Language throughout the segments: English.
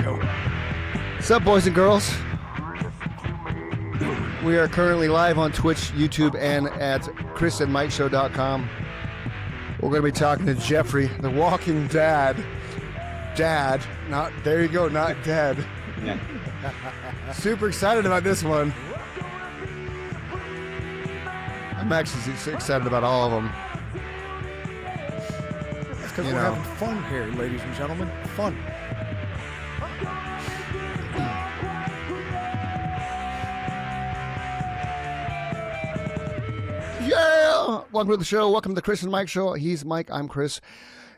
go. What's up, boys and girls? We are currently live on Twitch, YouTube, and at chrisandmikeshow.com. We're going to be talking to Jeffrey, the walking dad. There you go, not dead. Yeah. Super excited about this one. I'm actually excited about all of them. That's because we're having fun here, ladies and gentlemen. Fun. Yeah! Welcome to the show. Welcome to the Chris and Mike Show. He's Mike. I'm Chris.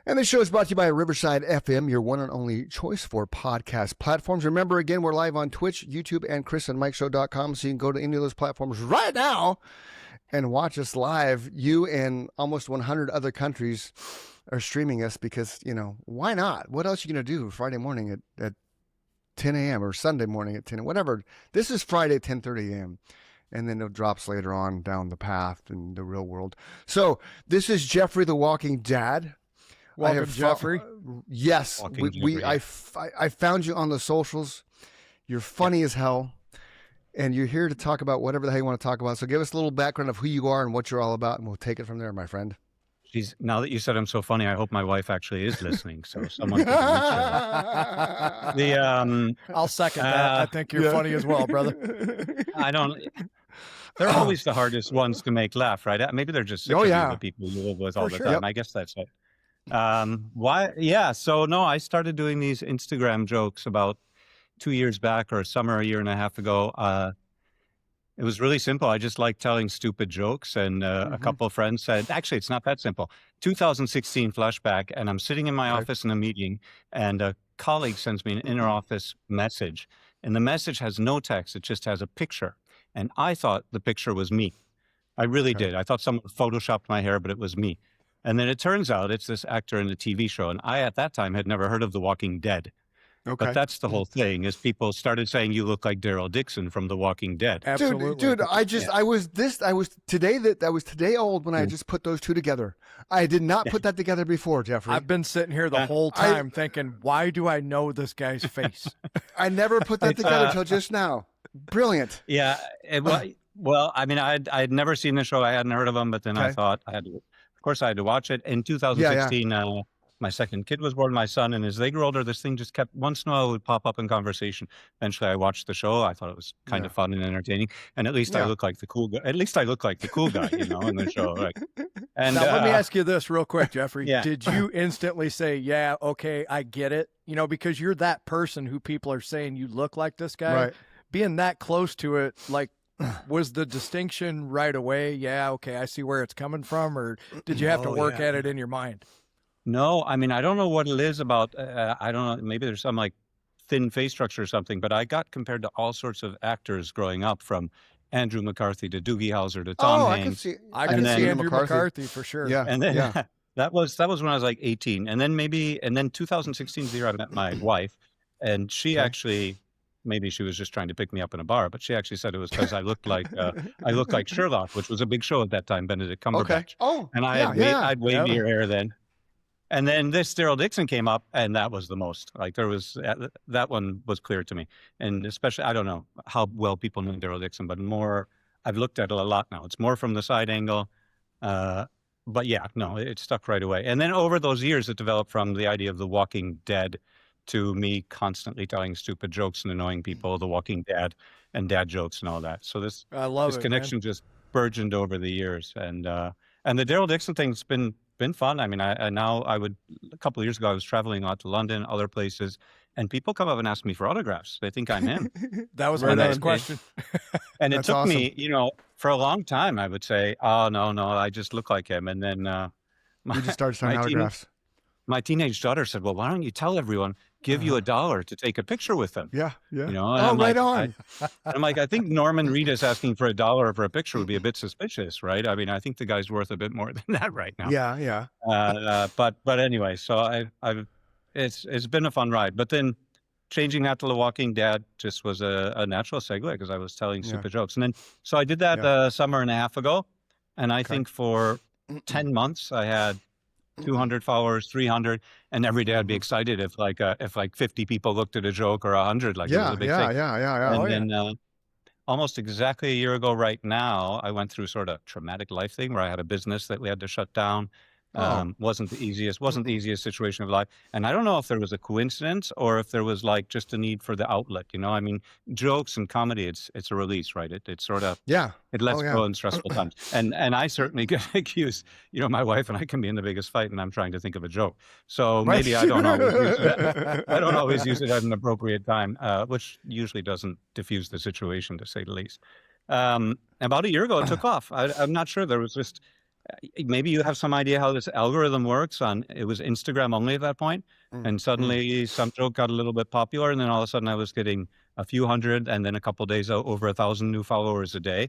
And this show is brought to you by Riverside FM, your one and only choice for podcast platforms. Remember, again, we're live on Twitch, YouTube, and chrisandmikeshow.com, so you can go to any of those platforms right now and watch us live. You and almost 100 other countries are streaming us because, why not? What else are you going to do Friday morning at 10 a.m. or Sunday morning at 10 a.m., whatever. This is Friday at 10:30 a.m., and then it drops later on down the path in the real world. So this is Jeffrey, the walking dad. Welcome, Jeffrey. Yes, I found you on the socials. You're funny as hell, and you're here to talk about whatever the hell you want to talk about. So give us a little background of who you are and what you're all about, and we'll take it from there, my friend. Jeez, now that you said I'm so funny, I hope my wife actually is listening. So someone can reach her. I'll second that. I think you're funny as well, brother. I don't. They're always the hardest ones to make laugh, right? Maybe they're just sick of you, the people you live with all the time. Yep. I guess that's it. Why? Yeah. So no, I started doing these Instagram jokes about 2 years back or a year and a half ago. It was really simple. I just like telling stupid jokes. And a couple of friends said, actually, it's not that simple. 2016 flashback. And I'm sitting in my office in a meeting and a colleague sends me an inner office message. And the message has no text. It just has a picture. And I thought the picture was me. I really did. I thought someone photoshopped my hair, but it was me. And then it turns out it's this actor in the TV show. And I, at that time, had never heard of The Walking Dead. Okay. But that's the whole thing, is people started saying you look like Daryl Dixon from The Walking Dead. Absolutely. Dude, I was today old when I just put those two together. I did not put that together before, Jeffrey. I've been sitting here the whole time thinking, why do I know this guy's face? I never put that together until just now. Brilliant. Yeah. Well, I mean, I'd never seen the show. I hadn't heard of them, but then I thought I had to watch it. In 2016, my second kid was born, my son, and as they grew older, this thing just kept, once in a while, it would pop up in conversation. Eventually, I watched the show. I thought it was kind of fun and entertaining, and at least I look like the cool guy. At least I look like the cool guy, in the show. Right? And now, let me ask you this real quick, Jeffrey. Yeah. Did you instantly say, yeah, okay, I get it? Because you're that person who people are saying you look like this guy. Right. Being that close to it, like, was the distinction right away? Yeah, okay, I see where it's coming from, or did you have to work at it in your mind? No, I mean, I don't know what it is about. I don't know. Maybe there's some like thin face structure or something, but I got compared to all sorts of actors growing up, from Andrew McCarthy to Doogie Howser to Tom Hanks. I can see Andrew McCarthy for sure. Yeah. And then that was when I was like 18. And then 2016 is the year I met my wife, and she actually, maybe she was just trying to pick me up in a bar, but she actually said it was because I looked like Sherlock, which was a big show at that time, Benedict Cumberbatch. Okay. Oh, and I'd wavier hair then. And then this Daryl Dixon came up, and that was the most. Like, there was, that one was clear to me. And especially, I don't know how well people know Daryl Dixon, but more, I've looked at it a lot now. It's more from the side angle. But yeah, no, it stuck right away. And then over those years, it developed from the idea of The Walking Dead to me constantly telling stupid jokes and annoying people, The Walking Dad and dad jokes and all that. So this connection just burgeoned over the years. And the Daryl Dixon thing's been fun. I mean, a couple of years ago, I was traveling out to London, other places, and people come up and ask me for autographs. They think I'm him. That was my next question. And it That's took awesome. me, for a long time, I would say, oh, no, I just look like him. And then you just started signing autographs. My teenage daughter said, well, why don't you tell everyone, give you $1 to take a picture with them? Yeah. And Oh, right on. I'm like, I think Norman Reedus asking for $1 for a picture would be a bit suspicious, right? I mean, I think the guy's worth a bit more than that right now. Yeah. But anyway, so it's been a fun ride. But then changing that to The Walking Dead just was a natural segue, because I was telling stupid jokes. And then, so I did that a summer and a half ago. And I think for 10 months, I had 200 followers, 300, and every day I'd be excited if like 50 people looked at a joke, or 100, like it was a big thing. Yeah. And then almost exactly a year ago right now, I went through sort of traumatic life thing where I had a business that we had to shut down. Wasn't the easiest situation of life. And I don't know if there was a coincidence or if there was like just a need for the outlet, you know. I mean, jokes and comedy, it's a release, right? It sort of, it lets go in stressful times. And I certainly get accused, you know, my wife and I can be in the biggest fight and I'm trying to think of a joke. So maybe I don't always use it. I don't always use it at an appropriate time, which usually doesn't diffuse the situation, to say the least. About a year ago, it took off. I'm not sure. There was just, maybe you have some idea how this algorithm works. It was Instagram only at that point, and suddenly some joke got a little bit popular, and then all of a sudden I was getting a few hundred, and then a couple of days out, over 1,000 new followers a day.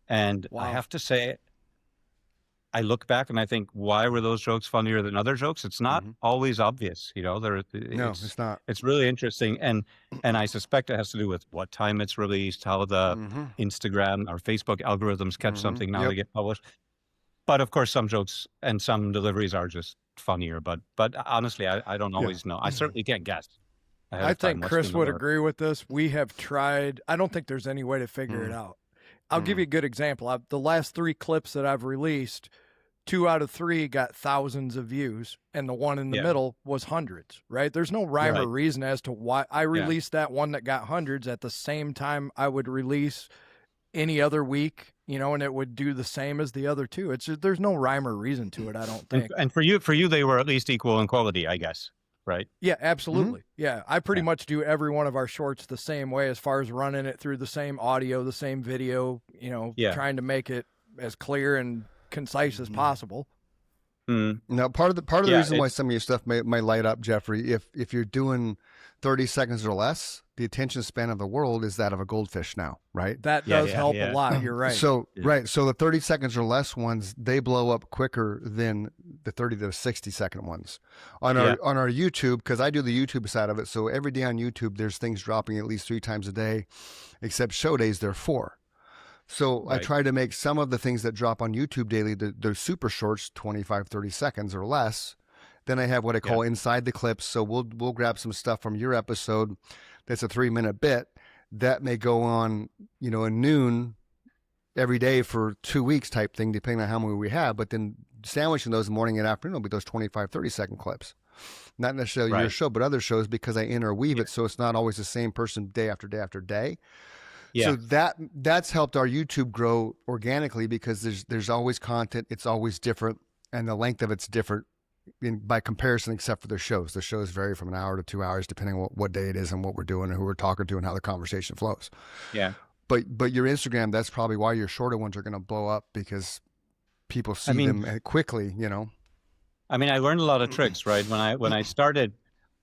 And I have to say, I look back and I think, why were those jokes funnier than other jokes? It's not always obvious, you know. No, it's not. It's really interesting, and I suspect it has to do with what time it's released, how the Instagram or Facebook algorithms catch something now they get published. But of course, some jokes and some deliveries are just funnier. But honestly, I don't always know. I certainly can't guess. I think Chris would agree with this. We have tried. I don't think there's any way to figure it out. I'll give you a good example. The last 3 clips that I've released, 2 out of 3 got thousands of views, and the one in the middle was hundreds, right? There's no rhyme or reason as to why I released that one that got hundreds at the same time I would release any other week, you know, and it would do the same as the other 2. It's just, there's no rhyme or reason to it, I don't think. And for you, they were at least equal in quality, I guess, right? Yeah, absolutely. Yeah, I pretty much do every one of our shorts the same way as far as running it through the same audio, the same video, you know, trying to make it as clear and concise as possible. Now, part of the reason why some of your stuff may light up, Jeffrey, if you're doing 30 seconds or less, the attention span of the world is that of a goldfish now, right? That does help a lot. You're right. So so the 30 seconds or less ones, they blow up quicker than the 30 to 60 second ones on our YouTube, because I do the YouTube side of it. So every day on YouTube, there's things dropping at least 3 times a day, except show days they're 4. So I try to make some of the things that drop on YouTube daily, the super shorts, 25, 30 seconds or less. Then I have what I call inside the clips. So we'll grab some stuff from your episode that's a 3-minute bit that may go on, you know, at noon every day for 2 weeks type thing, depending on how many we have. But then sandwiching those morning and afternoon will be those 25, 30-second clips. Not necessarily your show, but other shows, because I interweave it so it's not always the same person day after day after day. So that's helped our YouTube grow organically, because there's always content. It's always different, and the length of it's different by comparison, except for the shows. The shows vary from an hour to 2 hours, depending on what day it is and what we're doing and who we're talking to and how the conversation flows. Yeah. But your Instagram, that's probably why your shorter ones are going to blow up, because people see them quickly, you know. I mean, I learned a lot of tricks, right? When I started,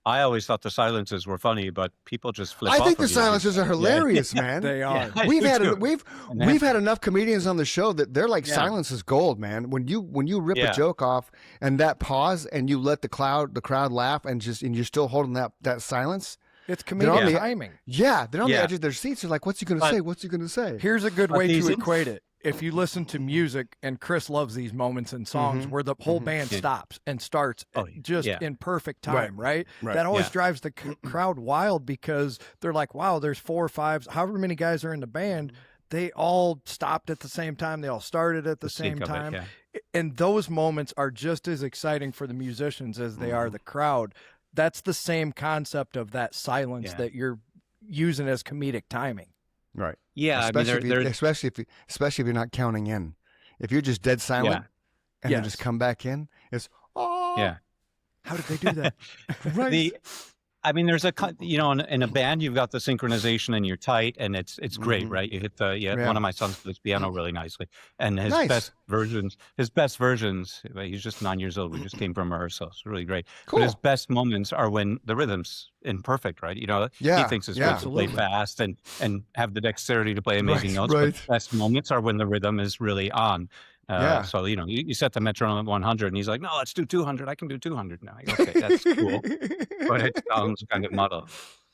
I always thought the silences were funny, but people just flip off. I think the silences are hilarious, man. They are. Yeah, we've had enough comedians on the show that they're like, silence is gold, man. When you rip a joke off and that pause and you let the crowd laugh and you're still holding that silence. It's comedic timing. Yeah, they're on the edge of their seats. They're like, what's he going to say? What's he going to say? Here's a good way to equate it. If you listen to music, and Chris loves these moments in songs where the whole band stops and starts in perfect time, right? That always drives the crowd wild, because they're like, wow, there's 4 or 5, however many guys are in the band. They all stopped at the same time. They all started at the same time. And those moments are just as exciting for the musicians as they are the crowd. That's the same concept of that silence that you're using as comedic timing. Right. Yeah. Especially if you're not counting in. If you're just dead silent and then just come back in, it's How did they do that? There's in a band, you've got the synchronization and you're tight, and it's great, right? You hit one of my sons plays piano really nicely, and his best versions, he's just 9 years old. We just came from rehearsal. It's really great. Cool. But his best moments are when the rhythm's imperfect, right? You know, he thinks it's good to play fast and have the dexterity to play amazing notes. But the best moments are when the rhythm is really on. So, you know, you set the metronome at 100 and he's like, no, let's do 200. I can do 200 now. I go, okay, that's cool. But it sounds kind of muddled.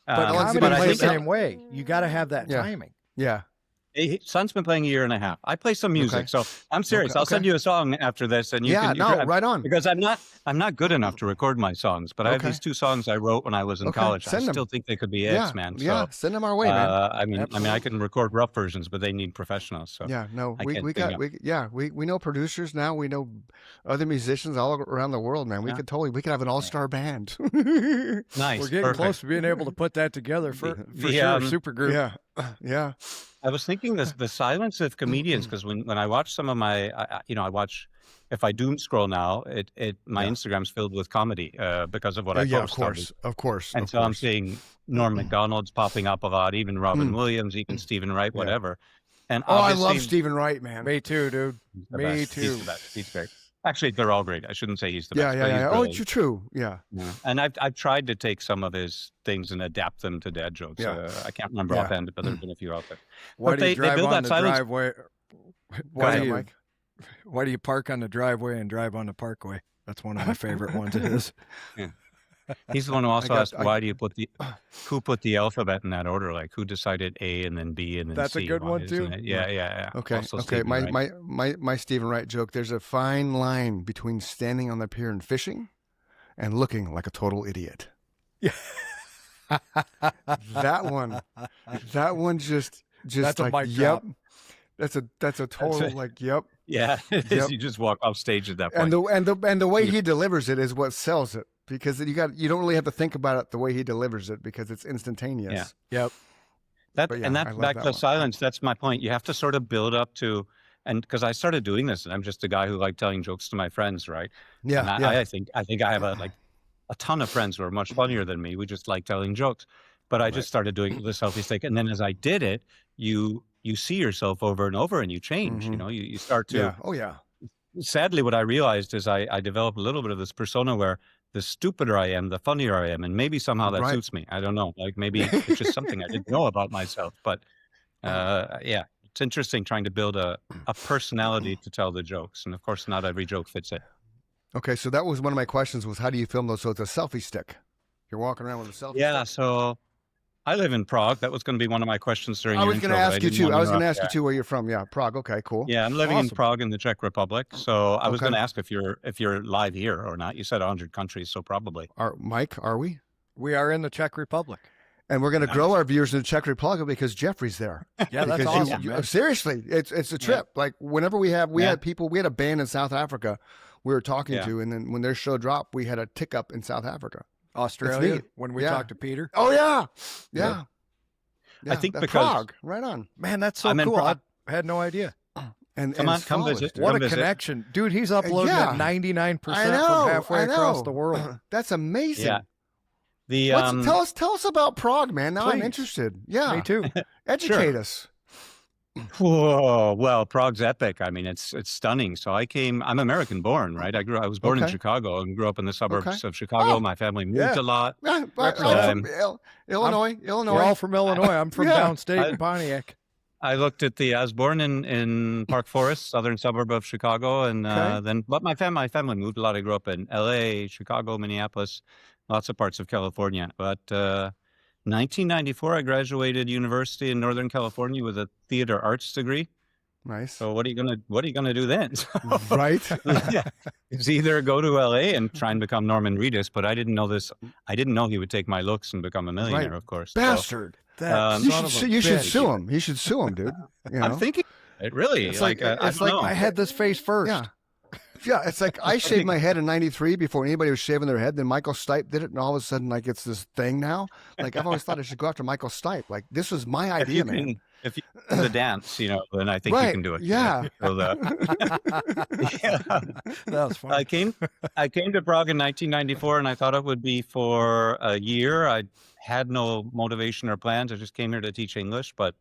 But comedy plays the same way. You got to have that timing. Yeah. Son's been playing a year and a half. I play some music, so I'm serious. I'll send you a song after this, and you can. Right on. Because I'm not good enough to record my songs, but I have these 2 songs I wrote when I was in college. I still think they could be hits, man. So, send them our way, man. I mean, I can record rough versions, but they need professionals. So we know producers now. We know other musicians all around the world, man. We could have an all-star band. Nice. We're getting close to being able to put that together for sure. Super group. Yeah. I was thinking the silence of comedians, because when I watch some of my, I watch, if I doom scroll now, my Instagram's filled with comedy because of what I post. Of course. And so I'm seeing Norm Macdonald's popping up a lot, even Robin Williams, even Stephen Wright, whatever. And I love Stephen Wright, man. Me too, dude. Me too. He's the best. He's great. Actually, they're all great. I shouldn't say he's the best. Yeah. Oh, it's true. Yeah. And I've tried to take some of his things and adapt them to dad jokes. Yeah. I can't remember offhand, but there's been a few out there. Why do you drive on the driveway? Why do you park on the driveway and drive on the parkway? That's one of my favorite ones of his. Yeah. He's the one who also asked, why do you who put the alphabet in that order? Like, who decided A and then B and then That's C? That's a good one too. Yeah. Okay. My Stephen Wright joke. There's a fine line between standing on the pier and fishing, and looking like a total idiot. Yeah. that one just that's like, a yep. That's a total like, yep. Yeah. Yep. You just walk off stage at that point. And the way he delivers it is what sells it. Because you don't really have to think about it the way he delivers it, because it's instantaneous. Yeah. Yep. Back to silence. That's my point. You have to sort of build up to, and because I started doing this, and I'm just a guy who liked telling jokes to my friends, right? Yeah. And I think I have a ton of friends who are much funnier than me. We just like telling jokes, but I just started doing the selfie stick, and then as I did it, you see yourself over and over, and you change. Mm-hmm. You start to. Yeah. Oh yeah. Sadly, what I realized is I developed a little bit of this persona where the stupider I am, the funnier I am. And maybe somehow that suits me. I don't know. Like, maybe it's just something I didn't know about myself. But it's interesting trying to build a personality to tell the jokes. And of course, not every joke fits it. Okay. So that was one of my questions, was how do you film those? So it's a selfie stick. You're walking around with a selfie stick. Yeah. So I live in Prague. That was going to be one of my questions during I was going to ask you too. I was going to ask you too where you're from. Yeah, Prague. Okay, cool. Yeah, I'm living in Prague in the Czech Republic. So I was going to ask if you're live here or not. You said 100 countries, so probably. Mike, are we? We are in the Czech Republic. And we're going to grow our viewers in the Czech Republic because Jeffrey's there. Yeah, that's awesome. Seriously, it's a trip. Yeah. Like whenever we had people, we had a band in South Africa we were talking to, and then when their show dropped, we had a tick up in South Africa. Australia, when we talked to Peter. Oh yeah. Yeah. I think because Prague, right on. Man, that's so cool. I had no idea. And come visit. What a connection, dude! He's uploading at 99% from halfway across the world. That's amazing. Yeah. Tell us about Prague, man. Now I'm interested. Yeah, me too. Educate us. Whoa, well, Prague's epic. I mean, it's stunning. So I'm American born, right? I was born in Chicago and grew up in the suburbs of Chicago. My family moved a lot. I'm from Illinois. We're all from Illinois. I'm from downstate in Pontiac. I looked at I was born in Park Forest, southern suburb of Chicago, and but my family moved a lot. I grew up in LA, Chicago, Minneapolis, lots of parts of California. But 1994, I graduated university in Northern California with a theater arts degree. Nice. So what are you gonna do then? Right. It's either go to LA and try and become Norman Reedus, but I didn't know this. I didn't know he would take my looks and become a millionaire. Of course, bastard. You should sue him. You should sue him, dude. You know? I'm thinking it really. It's I had this face first. Yeah, it's like I shaved my head in '93 before anybody was shaving their head. Then Michael Stipe did it, and all of a sudden, like, it's this thing now. Like, I've always thought I should go after Michael Stipe. Like, this was my idea, man. If you do the dance, then I think you can do it. Yeah. So that was fun. I came to Prague in 1994, and I thought it would be for a year. I had no motivation or plans. I just came here to teach English, but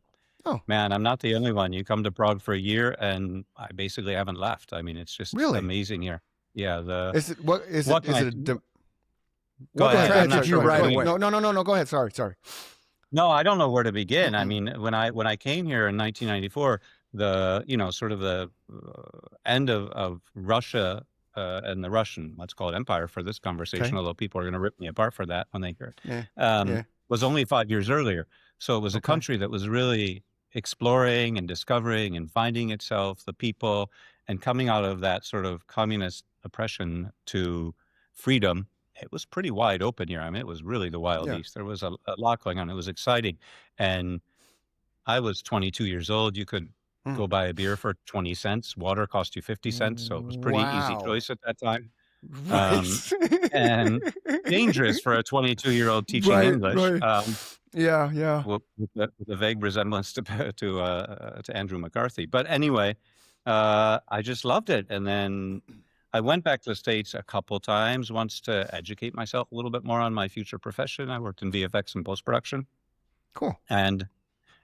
man, I'm not the only one. You come to Prague for a year, and I basically haven't left. I mean, it's just amazing here. Yeah. Go ahead. No. Go ahead. Sorry. No, I don't know where to begin. I mean, when I came here in 1994, sort of the end of Russia and the Russian, let's call it empire for this conversation, although people are going to rip me apart for that when they hear it, was only 5 years earlier. So it was a country that was really exploring and discovering and finding itself, the people, and coming out of that sort of communist oppression to freedom. It was pretty wide open here. I mean, it was really the wild east. There was a lot going on. It was exciting. And I was 22 years old. You could go buy a beer for 20 cents. Water cost you 50 cents. So it was pretty easy choice at that time. And dangerous for a 22-year-old teaching English. With a vague resemblance to Andrew McCarthy. But anyway, I just loved it. And then I went back to the States a couple times, once to educate myself a little bit more on my future profession. I worked in VFX and post-production. Cool. And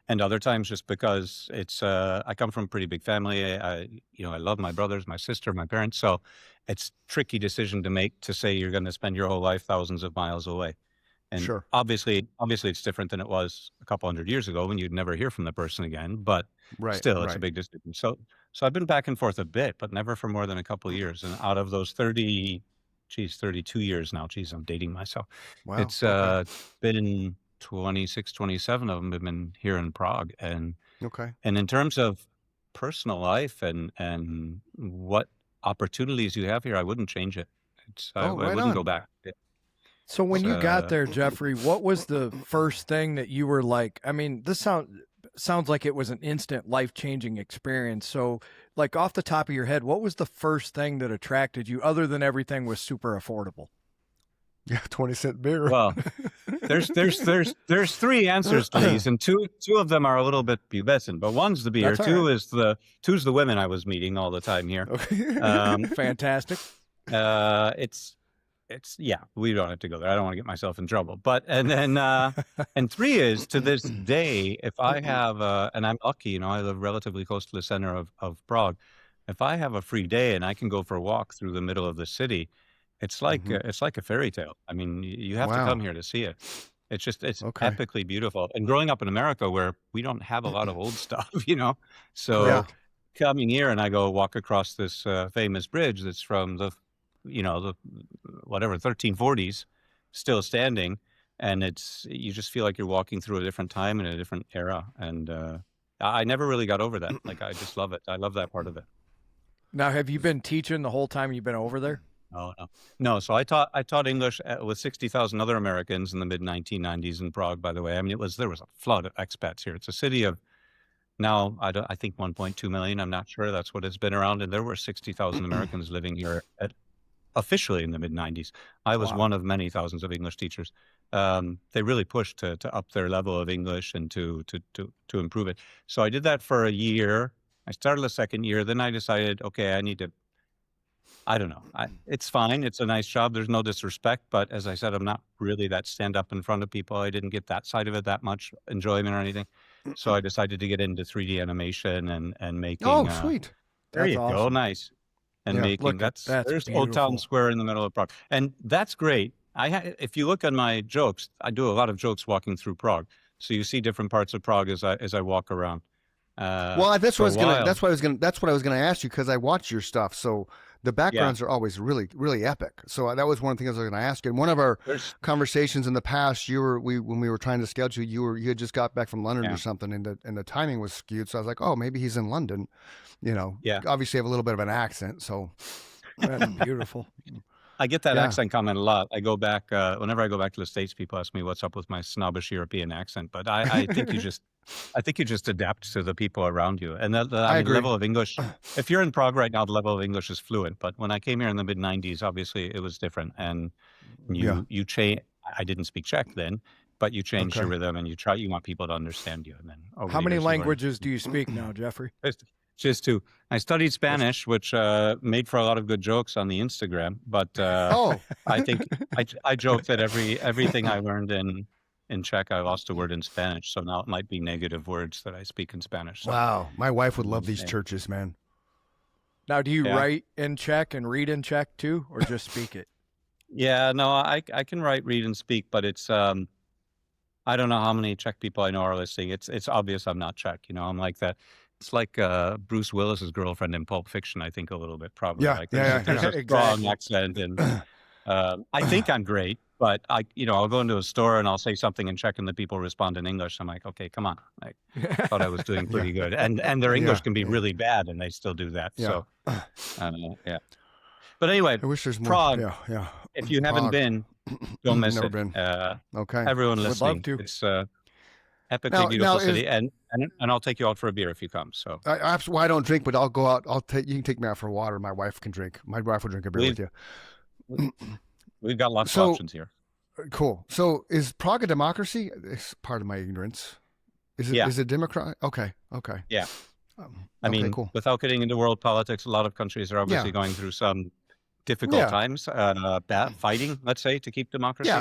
other times just because it's, I come from a pretty big family. I love my brothers, my sister, my parents. So it's a tricky decision to make, to say you're going to spend your whole life thousands of miles away. And obviously it's different than it was a couple hundred years ago when you'd never hear from the person again, but still it's a big decision. So I've been back and forth a bit, but never for more than a couple of years. And out of those 32 years now, I'm dating myself. Wow. It's been 26, 27 of them have been here in Prague. And in terms of personal life and what opportunities you have here, I wouldn't change it. I wouldn't go back. So when you got there, Jeffrey, what was the first thing that you were like, I mean, this sounds like it was an instant life-changing experience. So like off the top of your head, what was the first thing that attracted you other than everything was super affordable? Yeah, 20-cent beer. Well, there's three answers to these, and two of them are a little bit pubescent, but one's the beer, two's the women I was meeting all the time here. Fantastic. It's we don't have to go there. I don't want to get myself in trouble. And three is, to this day, if I have and I'm lucky, I live relatively close to the center of Prague. If I have a free day and I can go for a walk through the middle of the city, it's like a fairy tale. I mean, you have to come here to see it. It's epically beautiful. And growing up in America, where we don't have a lot of old stuff, so coming here and I go walk across this famous bridge that's from the 1340s, still standing, and you just feel like you're walking through a different time and a different era. And I never really got over that. Like, I just love it. I love that part of it. Now, have you been teaching the whole time you've been over there? No. So I taught English with 60,000 other Americans in the mid 1990s in Prague. By the way, I mean there was a flood of expats here. It's a city of now I think 1.2 million. I'm not sure. That's what it's been around, and there were 60,000 Americans living here officially in the mid 90s. I was one of many thousands of English teachers. They really pushed to up their level of English and to improve it. So I did that for a year. I started the second year. Then I decided, okay, I don't know. It's fine. It's a nice job. There's no disrespect. But as I said, I'm not really that stand up in front of people. I didn't get that side of it that much enjoyment or anything. So I decided to get into 3D animation and making. Oh, sweet. There you go. Nice. And making there's beautiful. Old Town Square in the middle of Prague. And that's great. If you look at my jokes, I do a lot of jokes walking through Prague. So you see different parts of Prague as I walk around. That's what I was gonna ask you, because I watch your stuff. So the backgrounds are always really, really epic. So that was one of the things I was going to ask you. In one of our conversations in the past, when we were trying to schedule, you had just got back from London or something, and the timing was skewed. So I was like, oh, maybe he's in London. Obviously have a little bit of an accent. So that's beautiful. I get that accent comment a lot. I go back whenever I go back to the States, people ask me what's up with my snobbish European accent. But I think you just adapt to the people around you. And the level of English, if you're in Prague right now, the level of English is fluent. But when I came here in the mid 90s, obviously it was different. And you change. I didn't speak Czech then, but you change your rhythm and you want people to understand you. And then how many languages do you speak now, Jeffrey? Just two. I studied Spanish, which made for a lot of good jokes on the Instagram. But I think I joke that everything I learned in Czech, I lost a word in Spanish. So now it might be negative words that I speak in Spanish. So. Wow. My wife would love these churches, man. Now, do you write in Czech and read in Czech too, or just speak it? Yeah, no, I can write, read, and speak, but it's I don't know how many Czech people I know are listening. It's obvious I'm not Czech. I'm like that. It's like Bruce Willis's girlfriend in Pulp Fiction, I think, a little bit, probably. There's a strong accent, and I think I'm great. But I'll go into a store and I'll say something in Czech and the people respond in English. I'm like, okay, come on. I thought I was doing pretty good. And their English can be really bad and they still do that. So, yeah. But anyway, I wish there's more. Prague. Yeah. If you haven't been, don't miss it. Been. Okay. Everyone listening. Would love to. It's epically beautiful city. And I'll take you out for a beer if you come. So I don't drink, but I'll go out. You can take me out for water. My wife can drink. My wife will drink a beer with you. We've got lots of options here. Cool. So is Prague a democracy? It's part of my ignorance. Is it democratic? Okay. Yeah. I mean, cool. Without getting into world politics, a lot of countries are obviously going through some difficult times, fighting, let's say, to keep democracy.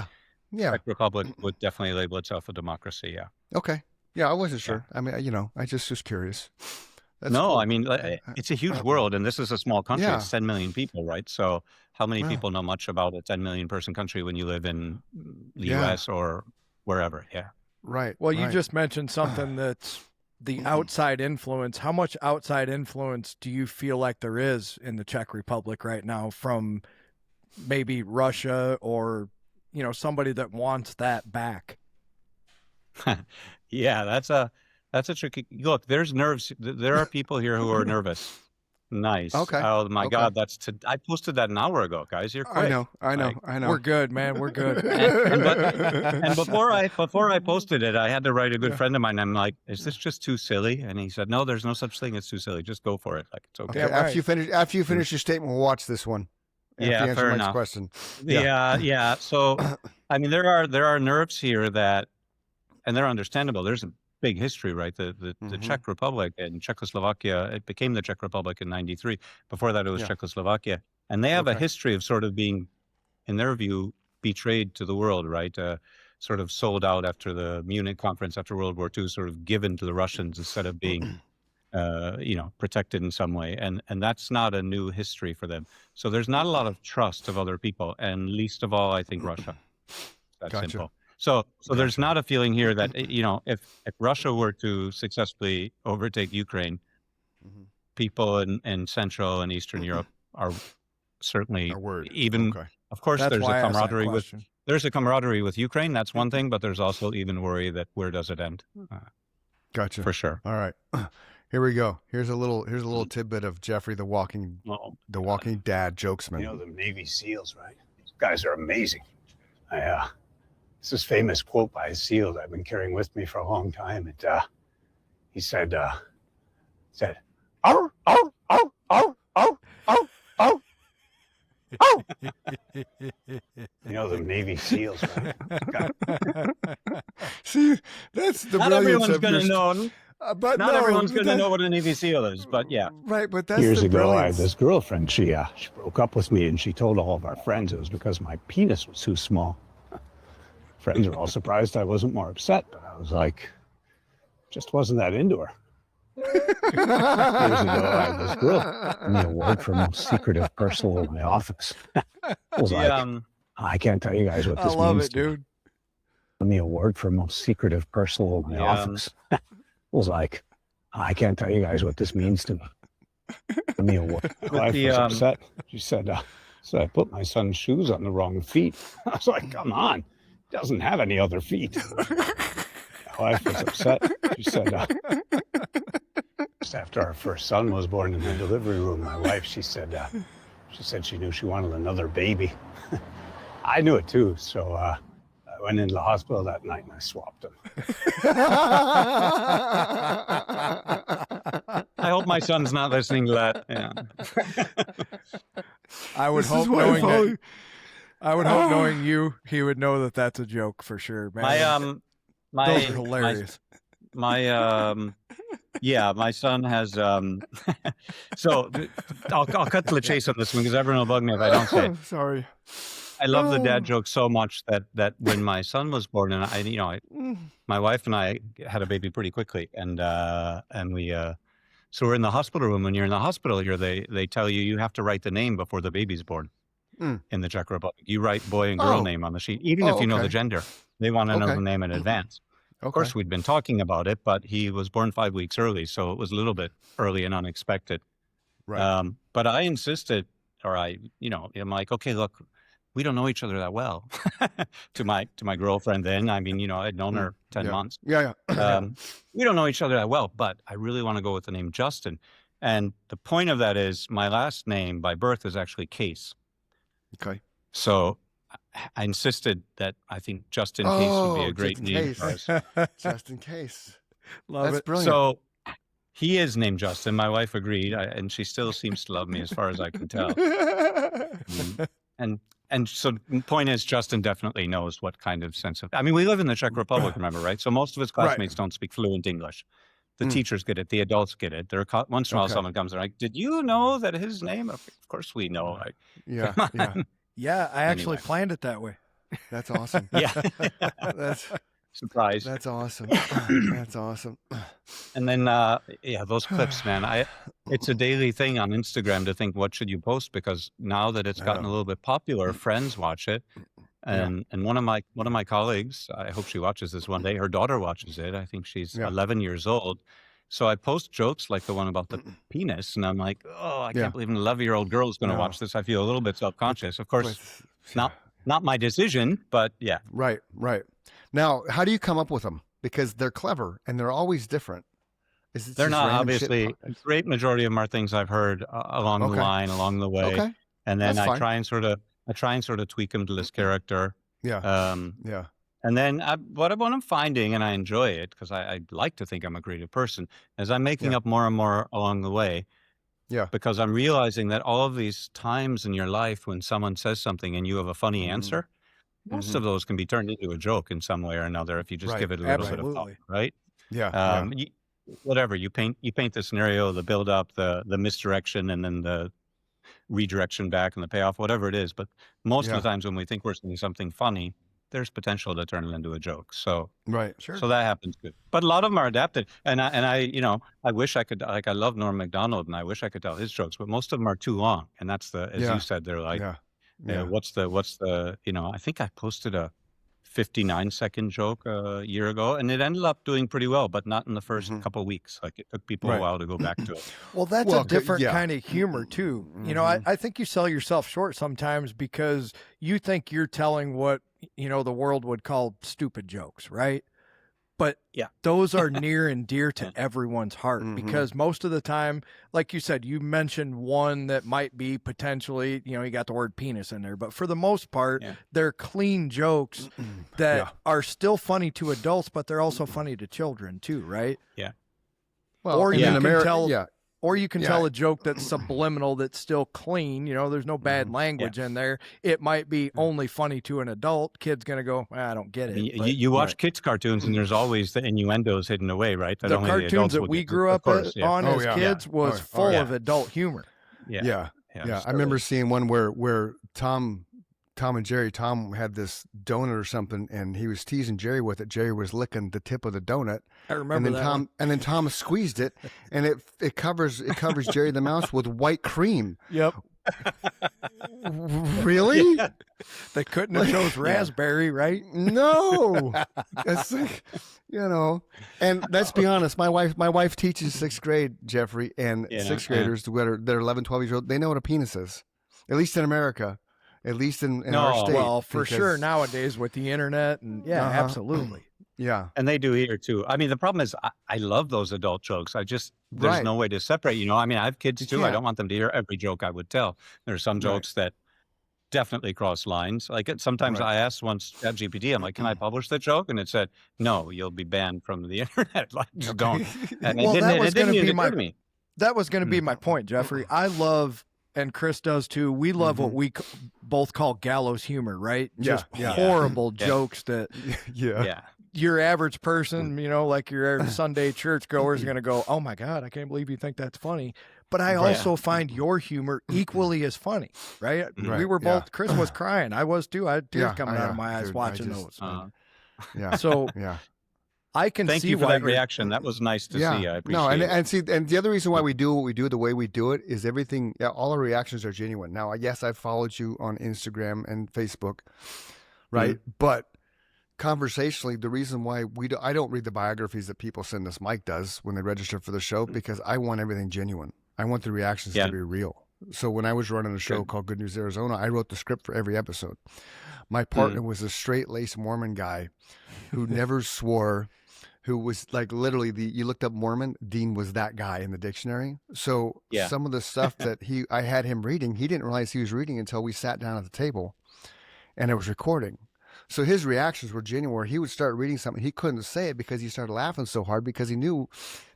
Yeah. Czech Republic would definitely label itself a democracy. Yeah. Okay. Yeah, I wasn't sure. I mean, I just was curious. That's no, cool. I mean, it's a huge world, and this is a small country. It's 10 million people, right? So how many people know much about a 10 million person country when you live in the U.S. or wherever? Yeah. Right. Well, you just mentioned something that's the outside influence. How much outside influence do you feel like there is in the Czech Republic right now from maybe Russia or, somebody that wants that back? Yeah, that's a tricky look. There's nerves. There are people here who are nervous. Nice. Okay. Oh my God, I posted that an hour ago, guys. You're quick. I know. We're good, man. We're good. and before I posted it, I had to write a good friend of mine. I'm like, is this just too silly? And he said, no, there's no such thing as too silly. Just go for it. Like, it's okay. After you finish your statement, we'll watch this one. Yeah, fair enough. Question. Yeah. So, I mean, there are nerves here that, and they're understandable. There's a big history, right? The Czech Republic and Czechoslovakia, it became the Czech Republic in 93. Before that, it was Czechoslovakia. And they have a history of sort of being, in their view, betrayed to the world, right? Sort of sold out after the Munich conference after World War II, sort of given to the Russians instead of being, protected in some way. And that's not a new history for them. So there's not a lot of trust of other people, and least of all, I think, Russia. That's simple. So there's not a feeling here that, if Russia were to successfully overtake Ukraine, people in Central and Eastern Europe are certainly of course, that's there's a camaraderie there's a camaraderie with Ukraine. That's one thing, but there's also even worry that where does it end? Gotcha. For sure. All right. Here we go. Here's a little tidbit of Jeffrey, the walking dad jokesman. The Navy SEALs, right? These guys are amazing. It's this famous quote by a SEAL that I've been carrying with me for a long time. He said, "Ow, ow, ow, ow, ow, ow, ow." The Navy SEAls, right? See, that's the not everyone's going to know. But not everyone's going to know what a Navy SEAL is, but yeah. Right, but that's years the ago, I had brilliance. this girlfriend. She broke up with me, and she told all of our friends it was because my penis was too small. Friends were all surprised I wasn't more upset, but I was like, just wasn't that into her. Years ago, I had this girl win the award for most secretive person in my office. I was like, I can't tell you guys what this means. I love it, dude. Won the award for most secretive person in my office. I was like, I can't tell you guys what this means to me. Won the award. My wife was upset. She said, I put my son's shoes on the wrong feet. I was like, come on. Doesn't have any other feet. My wife was upset. She said, just after our first son was born in the delivery room, my wife, she said she knew she wanted another baby. I knew it too, so I went into the hospital that night and I swapped him. I hope my son's not listening to that. Yeah. I would hope knowing you, he would know that that's a joke for sure, man. Those are hilarious. My son has. So I'll cut to the chase on this one because everyone will bug me if I don't say it. Sorry. I love the dad joke so much that when my son was born, and my wife and I had a baby pretty quickly, and we. So we're in the hospital room. When you're in the hospital here, they tell you have to write the name before the baby's born. In the Czech Republic, you write boy and girl name on the sheet, even if you know the gender. They want to know the name in advance. Of course, we'd been talking about it, but he was born 5 weeks early, so it was a little bit early and unexpected. Right. But I insisted, I'm like, okay, look, we don't know each other that well. to my girlfriend then. I mean, I'd known her 10 months. Yeah. We don't know each other that well, but I really want to go with the name Justin. And the point of that is my last name by birth is actually Case. Okay. So I insisted that I think Just in Case would be a great name for us. Just in Case. That's brilliant. So he is named Justin. My wife agreed, and she still seems to love me as far as I can tell. And so the point is, Justin definitely knows what kind of sense of... I mean, we live in the Czech Republic, remember, right? So most of his classmates don't speak fluent English. The teachers get it. The adults get it. Once in a while, someone comes and like, did you know that his name? Of course we know. Like, yeah. I actually planned it that way. That's awesome. Yeah. That's surprise. That's awesome. That's awesome. And then, those clips, man. It's a daily thing on Instagram to think, what should you post? Because now that it's gotten a little bit popular, friends watch it. And one of my colleagues, I hope she watches this one day. Her daughter watches it. I think she's 11 years old. So I post jokes like the one about the penis, and I'm like, oh, I can't believe an 11-year-old girl is going to watch this. I feel a little bit self-conscious. Of course, not my decision, but yeah. Right. Now, how do you come up with them? Because they're clever and they're always different. They're not, obviously. A great majority of them are things I've heard along the line, along the way. Okay. And then I try and sort of tweak them to this character. Yeah. And then what I'm finding, and I enjoy it because I like to think I'm a creative person, is I'm making up more and more along the way. Yeah. Because I'm realizing that all of these times in your life when someone says something and you have a funny answer, most of those can be turned into a joke in some way or another if you just give it a little bit of thought, right? Yeah. Whatever you paint the scenario, the build up, the misdirection, and then the redirection back and the payoff, whatever it is. But most of the times when we think we're saying something funny, there's potential to turn it into a joke. So so that happens good. But a lot of them are adapted. And I wish I could, like, I love Norm Macdonald and I wish I could tell his jokes, but most of them are too long. And that's as you said, they're like, what's the I think I posted a 59-second joke a year ago, and it ended up doing pretty well, but not in the first couple of weeks. Like, it took people a while to go back to it. Well, that's a different kind of humor too. I think you sell yourself short sometimes because you think you're telling what, the world would call stupid jokes, right? But those are near and dear to everyone's heart because most of the time, like you said, you mentioned one that might be potentially, you got the word penis in there, but for the most part, they're clean jokes that are still funny to adults, but they're also funny to children too, right? Yeah. Well, or you can tell, or you can tell a joke that's subliminal, that's still clean. There's no bad language in there. It might be only funny to an adult. Kid's going to go, I don't get it. You watch kids' cartoons, and there's always the innuendos hidden away, right? That the cartoons that we grew up on as kids was full of adult humor. Yeah. I remember seeing one where Tom and Jerry, Tom had this donut or something, and he was teasing Jerry with it. Jerry was licking the tip of the donut. I remember that. And then Tom squeezed it, and it covers Jerry the mouse with white cream. Yep. Really? Yeah. They couldn't have chose raspberry, right? No. That's like, and let's be honest, my wife teaches 6th grade, Jeffrey, and 6th graders they're 11, 12 years old, they know what a penis is, at least in America. At least in our state. Well, for sure nowadays with the internet and absolutely. Yeah. And they do here too. I mean, the problem is I love those adult jokes. There's no way to separate, I mean, I have kids too. I don't want them to hear every joke I would tell. There's some jokes that definitely cross lines. Like sometimes I asked once ChatGPT, I'm like, can I publish the joke? And it said, no, you'll be banned from the internet. Like, just don't. And it didn't even occur to me. That was going to be my point, Jeffrey. I love, and Chris does too, we love what we both call gallows humor, right? Just horrible jokes that your average person, like your Sunday church goer is going to go, oh my God, I can't believe you think that's funny. But I also find your humor equally as funny, right? We were both, Chris was crying. I was too. I had tears coming out of my eyes watching those. So I can Thank see you for why that reaction. That was nice to see. I appreciate it. And the other reason why we do what we do the way we do it is everything. Yeah, all our reactions are genuine. Now, yes, I've followed you on Instagram and Facebook, right? But conversationally, the reason why I don't read the biographies that people send us, Mike does when they register for the show, because I want everything genuine. I want the reactions to be real. So when I was running a show called Good News Arizona, I wrote the script for every episode. My partner was a straight-laced Mormon guy who never swore, who was like literally you looked up Mormon, Dean was that guy in the dictionary. So some of the stuff that I had him reading, he didn't realize he was reading until we sat down at the table and it was recording. So his reactions were genuine, where he would start reading something. He couldn't say it because he started laughing so hard because he knew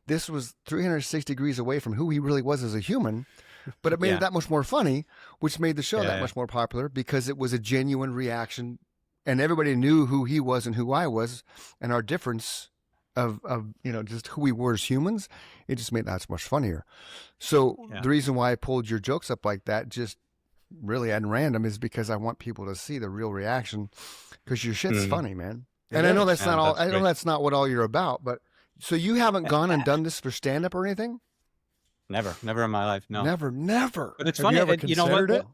this was 360 degrees away from who he really was as a human. But it made it that much more funny, which made the show that much more popular because it was a genuine reaction. And everybody knew who he was and who I was and our difference of just who we were as humans. It just made that so much funnier. So the reason why I pulled your jokes up like that, just really at random, is because I want people to see the real reaction, because your shit's funny, man. And I know that's not all. I know that's not what all you're about. But so you haven't gone and done this for stand up or anything? Never in my life. No, never. But it's Have funny. You ever considered it?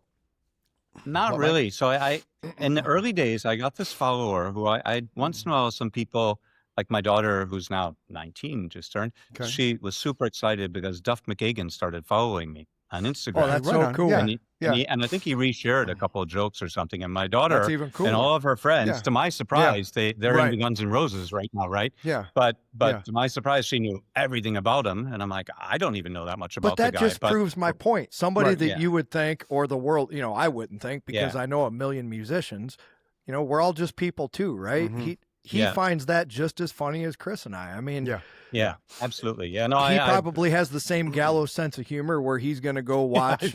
Not really. So I in the early days, I got this follower who I once in a while, some people, like my daughter, who's now 19, just turned, she was super excited because Duff McKagan started following me on Instagram. Oh, that's so cool. And I think he reshared a couple of jokes or something. And my daughter and all of her friends, to my surprise, they're into Guns N' Roses right now, right? Yeah. But to my surprise, she knew everything about him. And I'm like, I don't even know that much about the guy. But that just proves my point. Somebody that you would think, or the world, I wouldn't think, because I know a million musicians, we're all just people too, right? Mm-hmm. He finds that just as funny as Chris and I. I mean, yeah, absolutely. Yeah, no, he probably has the same gallows sense of humor where he's going to go watch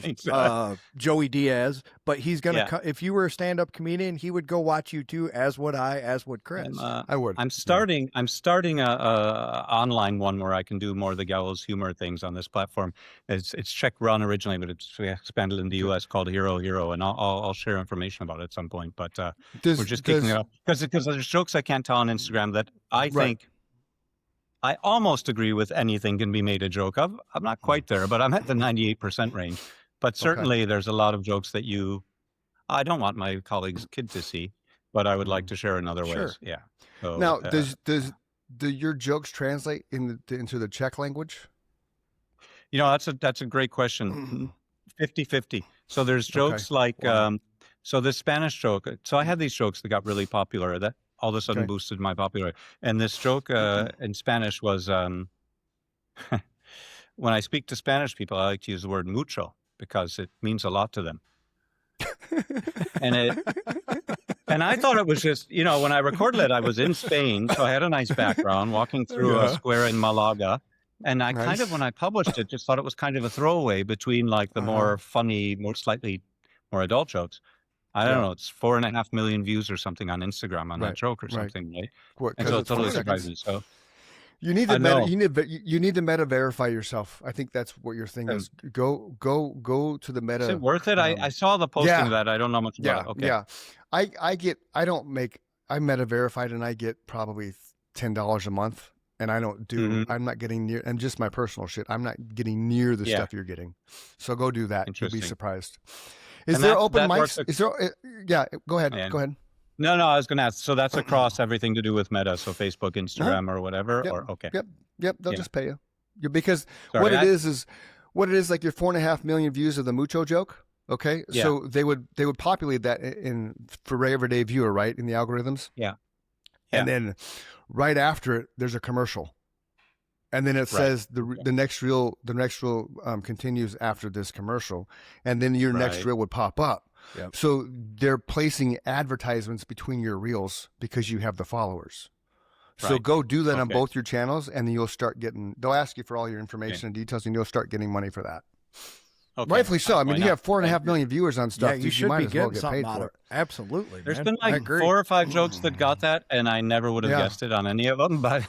Joey Diaz, but he's going to, if you were a stand-up comedian, he would go watch you too, as would I, as would Chris. I would. I'm starting a online one where I can do more of the gallows humor things on this platform. It's Czech run originally, but it's expanded in the U.S. called Hero, and I'll share information about it at some point. But we're just kicking it up because there's jokes I can't tell on Instagram that I think. I almost agree with anything can be made a joke of. I'm not quite there, but I'm at the 98% range. But certainly there's a lot of jokes that I don't want my colleagues' kid to see, but I would like to share in other ways. Yeah. So, now, do your jokes translate into the Czech language? That's a great question. 50-50. So there's jokes like, so the Spanish joke. So I had these jokes that got really popular that all of a sudden boosted my popularity. And this joke in Spanish was, when I speak to Spanish people, I like to use the word mucho because it means a lot to them. And I thought it was just, when I recorded it, I was in Spain, so I had a nice background walking through a square in Malaga. And I kind of, when I published it, just thought it was kind of a throwaway between like the more funny, slightly more adult jokes. I don't know. It's 4.5 million views or something on Instagram on that joke or something, right? And so it totally surprised me. So you need to you need to meta verify yourself. I think that's what your thing is. Go to the meta. Is it worth it? I saw the posting of that. I don't know much about it. Okay. Yeah. I meta verified and I get probably $10 a month, and I don't do. I'm not getting near, and just my personal shit. I'm not getting near the stuff you're getting. So go do that. You'll be surprised. Is there open mics? Is there? Go ahead. Go ahead. No, I was going to ask. So that's across everything to do with Meta, so Facebook, Instagram, or whatever. Yep. They'll just pay you because what it is like your 4.5 million views of the mucho joke. Okay, so they would populate that for everyday viewer, right, in the algorithms. Yeah. And then right after it, there's a commercial. And then it says the next reel continues after this commercial, and then your next reel would pop up. Yep. So they're placing advertisements between your reels because you have the followers. So go do that on both your channels, and then you'll start getting. They'll ask you for all your information and details, and you'll start getting money for that. Okay. Rightfully so. I mean, you have 4.5 million viewers on stuff. Yeah, you might as well get paid for it. Absolutely. There's been like 4 or 5 jokes that got that, and I never would have guessed it on any of them. But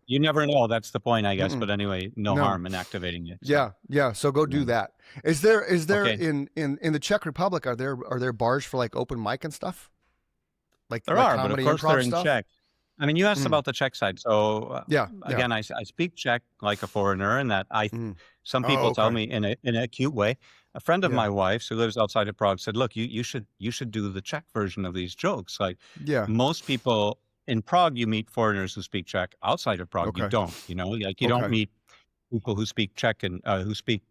you never know. That's the point, I guess. But anyway, no harm in activating it. So. Yeah. So go do that. Is there in the Czech Republic? Are there bars for like open mic and stuff? Like there are, but of course they're in Czech. I mean, you asked about the Czech side. So again, I speak Czech like a foreigner, and that some people tell me in a cute way. A friend of my wife's who lives outside of Prague said, "Look, you should do the Czech version of these jokes. Like most people in Prague, you meet foreigners who speak Czech. Outside of Prague, you don't. Like you don't meet people who speak Czech and who speak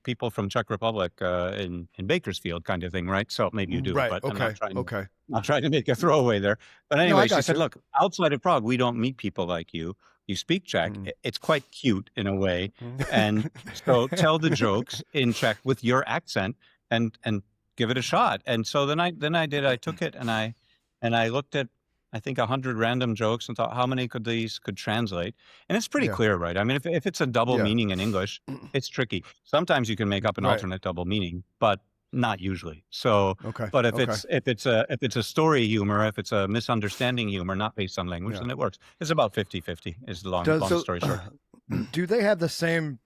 people from Czech Republic in Bakersfield kind of thing, right? So maybe you do, right. but Okay. not trying to make a throwaway there. But anyway, she said, look, outside of Prague, we don't meet people like you. You speak Czech. It's quite cute in a way. And so tell the jokes in Czech with your accent and give it a shot. And so then I took it and I looked at, I think 100 random jokes and thought, how many could translate? And it's pretty clear, right? I mean, if it's a double meaning in English, it's tricky. Sometimes you can make up an alternate double meaning, but not usually. So, but if it's a story humor, if it's a misunderstanding humor, not based on language, then it works. It's about 50-50 is the long story short. Do they have the same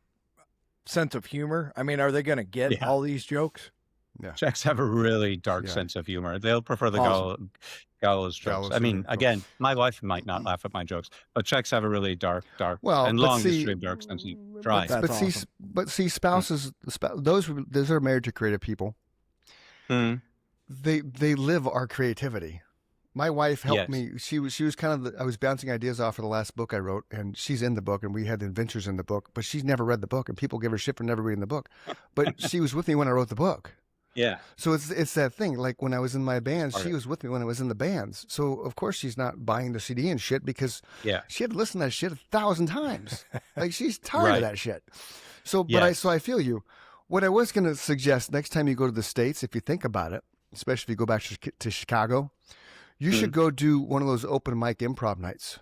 sense of humor? I mean, are they going to get all these jokes? Yeah. Czechs have a really dark sense of humor. They'll prefer the gallows jokes. I mean, again, my wife might not laugh at my jokes, but Czechs have a really dark, and long history of dark sense of dry. But see, spouses, those are married to creative people. They live our creativity. My wife helped me. She was kind of I was bouncing ideas off of the last book I wrote, and she's in the book, and we had the adventures in the book, but she's never read the book, and people give her shit for never reading the book. But she was with me when I wrote the book. Yeah. So it's that thing. Like when I was in my band, she was with me when I was in the bands. So of course she's not buying the CD and shit because she had to listen to that shit 1,000 times. Like she's tired of that shit. So, I feel you. What I was going to suggest next time you go to the States, if you think about it, especially if you go back to Chicago, you should go do one of those open mic improv nights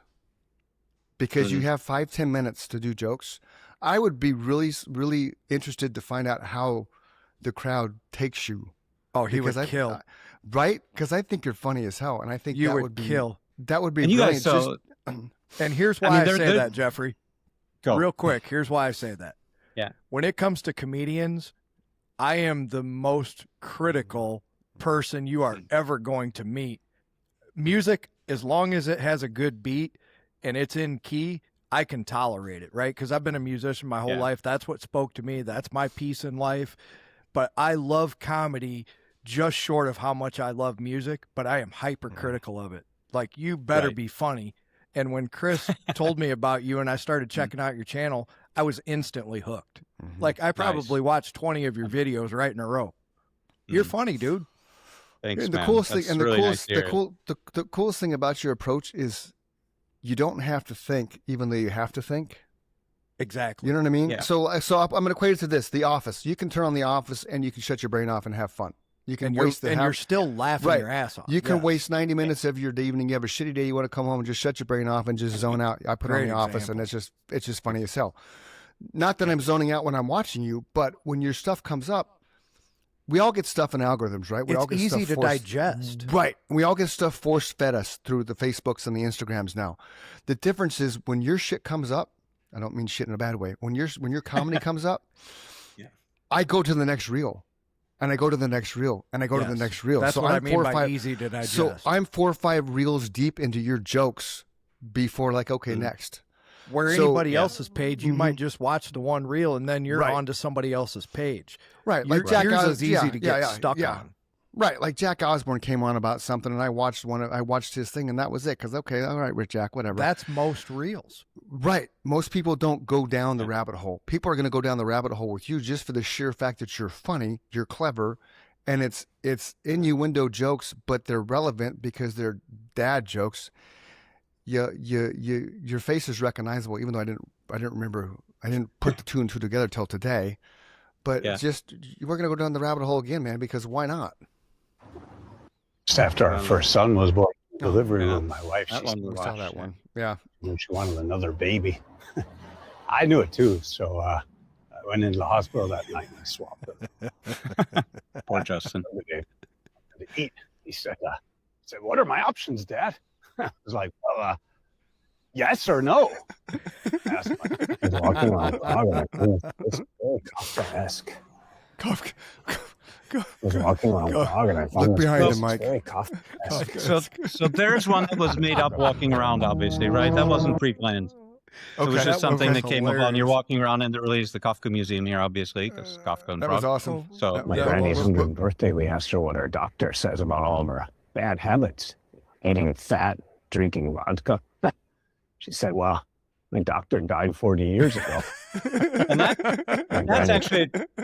because you have 5-10 minutes to do jokes. I would be really, really interested to find out how the crowd takes you. Oh, he would kill. Right? Because I think you're funny as hell. And I think you would kill. That would be and brilliant. And here's why I say that, Jeffrey. Real quick, here's why I say that. Yeah. When it comes to comedians, I am the most critical person you are ever going to meet. Music, as long as it has a good beat and it's in key, I can tolerate it, right? Because I've been a musician my whole life. That's what spoke to me. That's my piece in life. But I love comedy just short of how much I love music, but I am hypercritical of it. Like, you better be funny. And when Chris told me about you and I started checking out your channel, I was instantly hooked. Like, I probably watched 20 of your videos right in a row. You're funny, dude. Thanks, and the man. coolest thing, That's and the really coolest, nice the coolest thing about your approach is you don't have to think, even though you have to think. Exactly. You know what I mean? Yeah. So I'm going to equate it to this: The Office. You can turn on The Office and you can shut your brain off and have fun. You can you're still laughing your ass off. You can waste 90 minutes of your evening. You have a shitty day. You want to come home and just shut your brain off and just zone out. I put on The Office, and it's just funny as hell. Not that I'm zoning out when I'm watching you, but when your stuff comes up, we all get stuff in algorithms, right? It's easy to digest. Right. We all get stuff force-fed us through the Facebooks and the Instagrams now. The difference is when your shit comes up, I don't mean shit in a bad way. When your comedy comes up, I go to the next reel. And I go to the next reel. And I go to the next reel. That's what I mean by easy to digest. So I'm 4 or 5 reels deep into your jokes before next. Where anybody else's page, you might just watch the one reel and then you're on to somebody else's page. Right. Like yours is easy to get stuck on. Right. Like Jack Osborne came on about something and I watched his thing and that was it. Because, okay, all right, Rick Jack, whatever. That's most reels. Right. Most people don't go down the rabbit hole. People are going to go down the rabbit hole with you just for the sheer fact that you're funny, you're clever, and it's innuendo jokes, but they're relevant because they're dad jokes. Your face is recognizable, even though I didn't remember. I didn't put the 2 and 2 together till today. But we're gonna go down the rabbit hole again, man. Because why not? Just after our first son was born, delivery room, my wife, we saw that one. Yeah, she wanted another baby. I knew it too, so I went into the hospital that night and I swapped her. Poor Justin. To eat. He said, "What are my options, Dad?" I was like, well, yes or no? I was walking around the dog and it's very Kafka-esque. I was walking around the dog and I found look behind him, Mike. Very Kafka-esque. So there's one that was made up walking around, obviously, right? That wasn't pre-planned. It was just something that came upon. You're walking around and there really is the Kafka Museum here, obviously, because Kafka and That was awesome. So my granny's 100th birthday, we asked her what her doctor says about all of her bad habits. Eating fat, drinking vodka. She said, well, My doctor died 40 years ago. And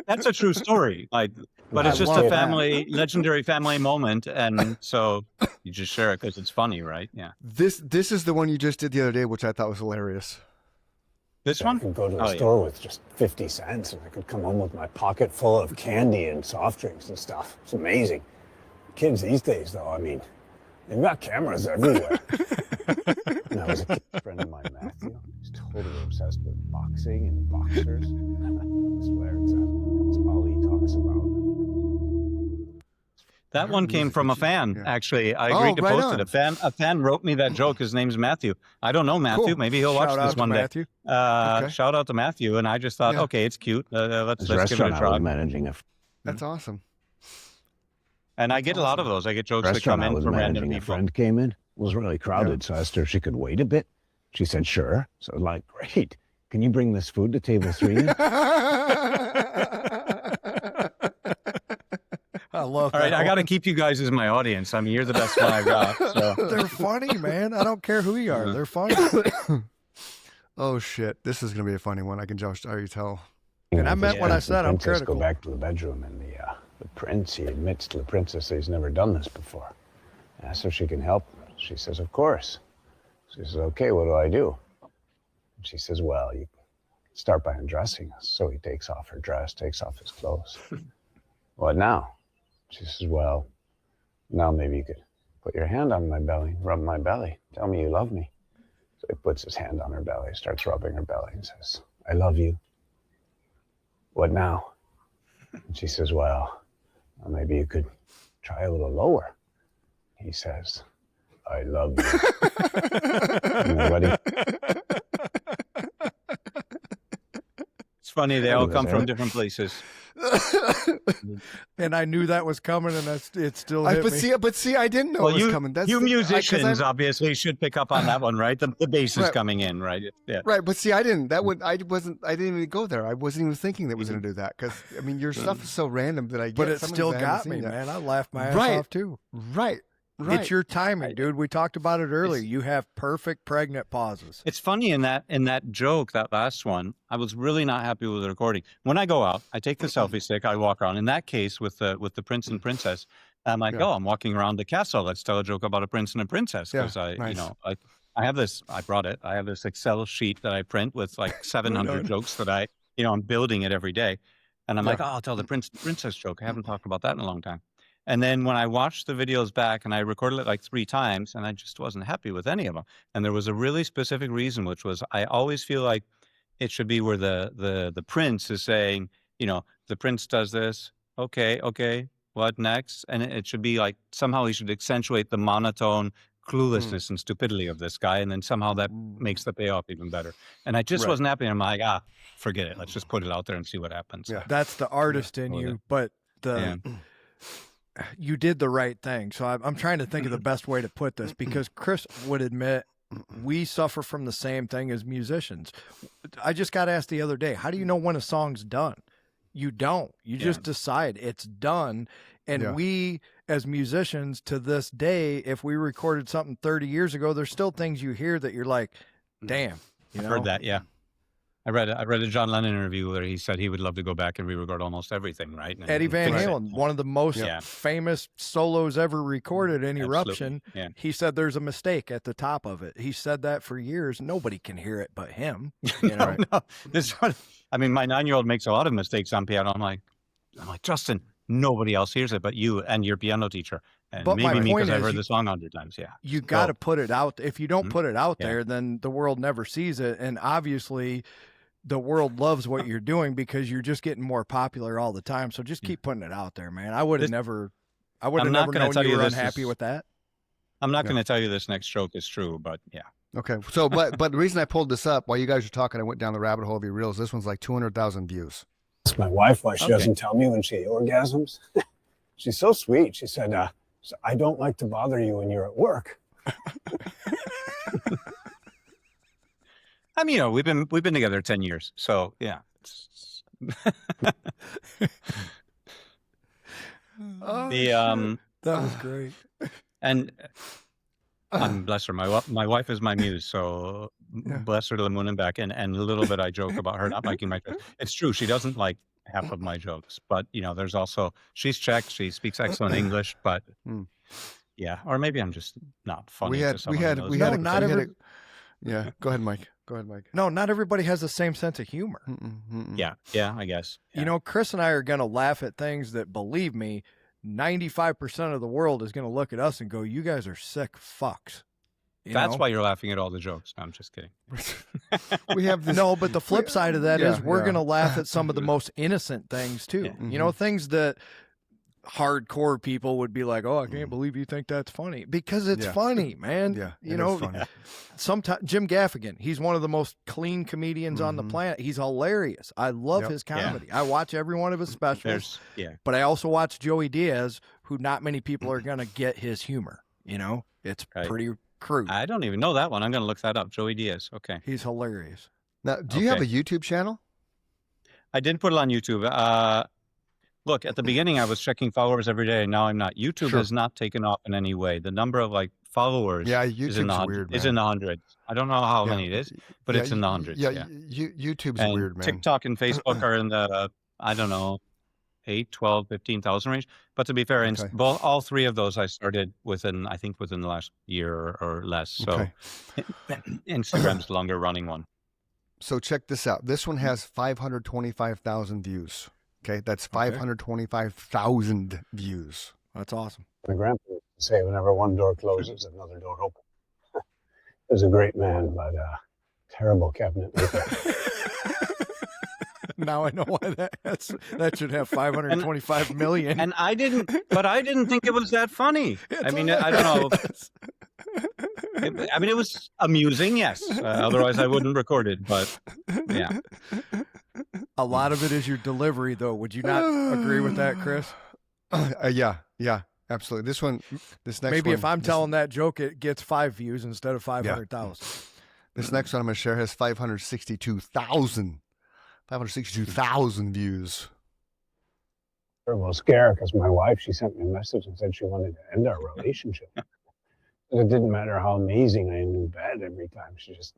that's a true story. Like, but it's just a legendary family moment, and so you just share it because it's funny, right? Yeah. This is the one you just did the other day, which I thought was hilarious. This one? I could go to a store with just 50 cents, and I could come home with my pocket full of candy and soft drinks and stuff. It's amazing. Kids these days, though, I mean, they've got cameras everywhere. And I was a friend of mine, Matthew. He's totally obsessed with boxing and boxers. I swear, it's all he talks about. That one came from a fan, actually. I agreed to post it. A fan wrote me that joke. His name's Matthew. I don't know Matthew. Cool. Maybe he'll watch this one day. Matthew. Shout out to Matthew. And I just thought, okay, it's cute. Let's give it a try. That's awesome. And I get a lot of those. I get jokes that come in from random people. A friend came in. It was really crowded, so I asked her if she could wait a bit. She said, sure. So I was like, great. Can you bring this food to table 3? I love that. All right, I got to keep you guys as my audience. I mean, you're the best one I've got. So. They're funny, man. I don't care who you are. They're funny. Oh, shit. This is going to be a funny one. I can just already tell. And I meant what I said. I'm critical. Go back to the bedroom, and the prince, he admits to the princess that he's never done this before. I asked her if she can help. She says, of course. She says, okay, what do I do? And she says, well, you start by undressing us. So he takes off her dress, takes off his clothes. What now? She says, well, now maybe you could put your hand on my belly, rub my belly, tell me you love me. So he puts his hand on her belly, starts rubbing her belly and says, I love you. What now? And she says, well, maybe you could try a little lower. He says, I love you. Ready? It's funny, they all come from different places. And I knew that was coming, and it still hit me. But see, I didn't know it was coming. You musicians obviously should pick up on that one, right? The bass is coming in, right? Yeah. Right, but see, I didn't. I didn't even go there. I wasn't even thinking that was going to do that, because I mean, your stuff is so random that I get. But it still got me, man. I laughed my ass off too. Right. It's your timing, dude. We talked about it earlier. You have perfect pregnant pauses. It's funny in that joke, that last one, I was really not happy with the recording. When I go out, I take the selfie stick, I walk around. In that case, with the prince and princess, I'm like, I'm walking around the castle. Let's tell a joke about a prince and a princess. Because I have this, I brought it. I have this Excel sheet that I print with like 700 jokes that I'm building it every day. And I'm like, I'll tell the princess joke. I haven't talked about that in a long time. And then when I watched the videos back, and I recorded it like 3 times, and I just wasn't happy with any of them. And there was a really specific reason, which was I always feel like it should be where the prince is saying, the prince does this. Okay, what next? And it should be like somehow he should accentuate the monotone cluelessness and stupidity of this guy, and then somehow that makes the payoff even better. And I just wasn't happy. I'm like, forget it. Let's just put it out there and see what happens. Yeah. That's the artist in you, but you did the right thing. So I'm trying to think of the best way to put this, because Chris would admit we suffer from the same thing as musicians. I just got asked the other day, how do you know when a song's done? You don't. You just decide it's done. And we, as musicians, to this day, if we recorded something 30 years ago, there's still things you hear that you're like, damn. I've heard that, yeah. I read a John Lennon interview where he said he would love to go back and re-record almost everything, right? Eddie Van Halen, one of the most famous solos ever recorded in Eruption. Yeah. He said there's a mistake at the top of it. He said that for years. Nobody can hear it but him. No. This one, I mean, my 9-year-old makes a lot of mistakes on piano. I'm like, Justin, nobody else hears it but you and your piano teacher. And but maybe me, because I've heard the song 100 times. Yeah. You got to put it out. If you don't put it out there, then the world never sees it. And obviously, the world loves what you're doing because you're just getting more popular all the time. So just keep putting it out there, man. I would have never known you were unhappy with that. I'm not going to tell you this next joke is true, but yeah. Okay. So, but the reason I pulled this up while you guys were talking, I went down the rabbit hole of your reels. This one's like 200,000 views. It's my wife why she doesn't tell me when she orgasms. She's so sweet. She said, I don't like to bother you when you're at work. I mean, we've been together 10 years, so yeah. That was great. And bless her. My wife is my muse, so bless her to the moon and back. And a little bit I joke about her not liking my jokes. It's true. She doesn't like half of my jokes, but there's also, she's Czech. She speaks excellent English, but yeah, or maybe I'm just not funny. Yeah. Go ahead, Mike. No, not everybody has the same sense of humor. Yeah, I guess. Yeah. Chris and I are going to laugh at things that, believe me, 95% of the world is going to look at us and go, "You guys are sick fucks." That's why you're laughing at all the jokes. No, I'm just kidding. We have this. No, but the flip side of that is we're going to laugh at some of the most innocent things too. Yeah. Things that hardcore people would be like, "Oh, I can't believe you think that's funny," because it's funny, man. Funny. Sometimes Jim Gaffigan, he's one of the most clean comedians on the planet. He's hilarious. I love his comedy. I watch every one of his specials. But I also watch Joey Diaz, who not many people are going to get his humor. It's pretty crude. I don't even know that one. I'm going to look that up. Joey Diaz. Okay. He's hilarious. Now, do you have a YouTube channel? I did put it on YouTube. Look, at the beginning, I was checking followers every day. Now I'm not. YouTube has not taken off in any way. The number of followers is in the hundreds. I don't know how many it is, but it's in the hundreds. YouTube's weird, man. TikTok and Facebook are in the, 8, 12, 15,000 range. But to be fair, all three of those I started within the last year or less. So Instagram's the longer running one. So check this out. This one has 525,000 views. Okay, that's 525,000 views. That's awesome. My grandpa used to say, whenever one door closes, another door opens. He was a great man, but terrible cabinet maker. Now I know why that should have 525 million. And I didn't think it was that funny. I don't know. It was amusing, yes. Otherwise, I wouldn't record it. But yeah. A lot of it is your delivery, though. Would you not agree with that, Chris? Yeah, absolutely. This next maybe one, if I'm telling that joke, it gets 5 views instead of 500,000. This next one I'm going to share has 562,000 views. Terrible scare because my wife, she sent me a message and said she wanted to end our relationship. It didn't matter how amazing I am in bed every time. She just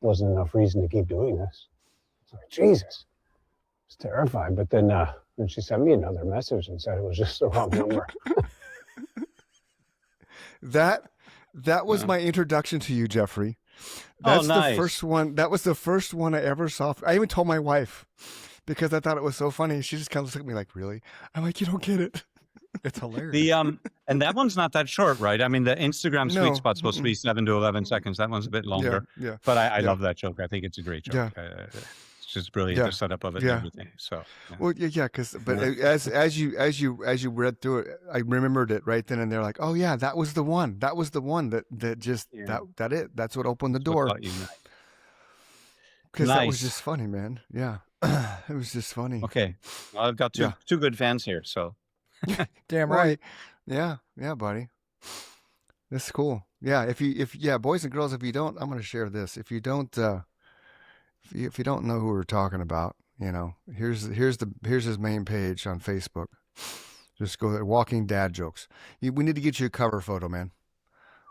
wasn't enough reason to keep doing this. It's like, Jesus. I was terrified. But then she sent me another message and said it was just the wrong number. That was my introduction to you, Jeffrey. That's nice. The first one. That was the first one I ever saw. I even told my wife because I thought it was so funny. She just kind of looked at me like, "Really?" I'm like, "You don't get it." It's hilarious. And that one's not that short, right? I mean, the Instagram sweet spot's supposed to be 7 to 11 seconds. That one's a bit longer. Yeah. But I love that joke. I think it's a great joke. Yeah. It's just brilliant, the setup of it and everything. So, well, as you read through it, I remembered it right then and there. Like, oh yeah, that was the one. That was the one that's what opened the door. Because that was just funny, man. Yeah, it was just funny. Okay, well, I've got two good fans here, so. Damn right. Yeah, buddy. This is cool. Yeah, if boys and girls, if you don't, I'm going to share this. If you don't, if you don't know who we're talking about, here's his main page on Facebook. Just go there. Walking Dad Jokes. We need to get you a cover photo, man.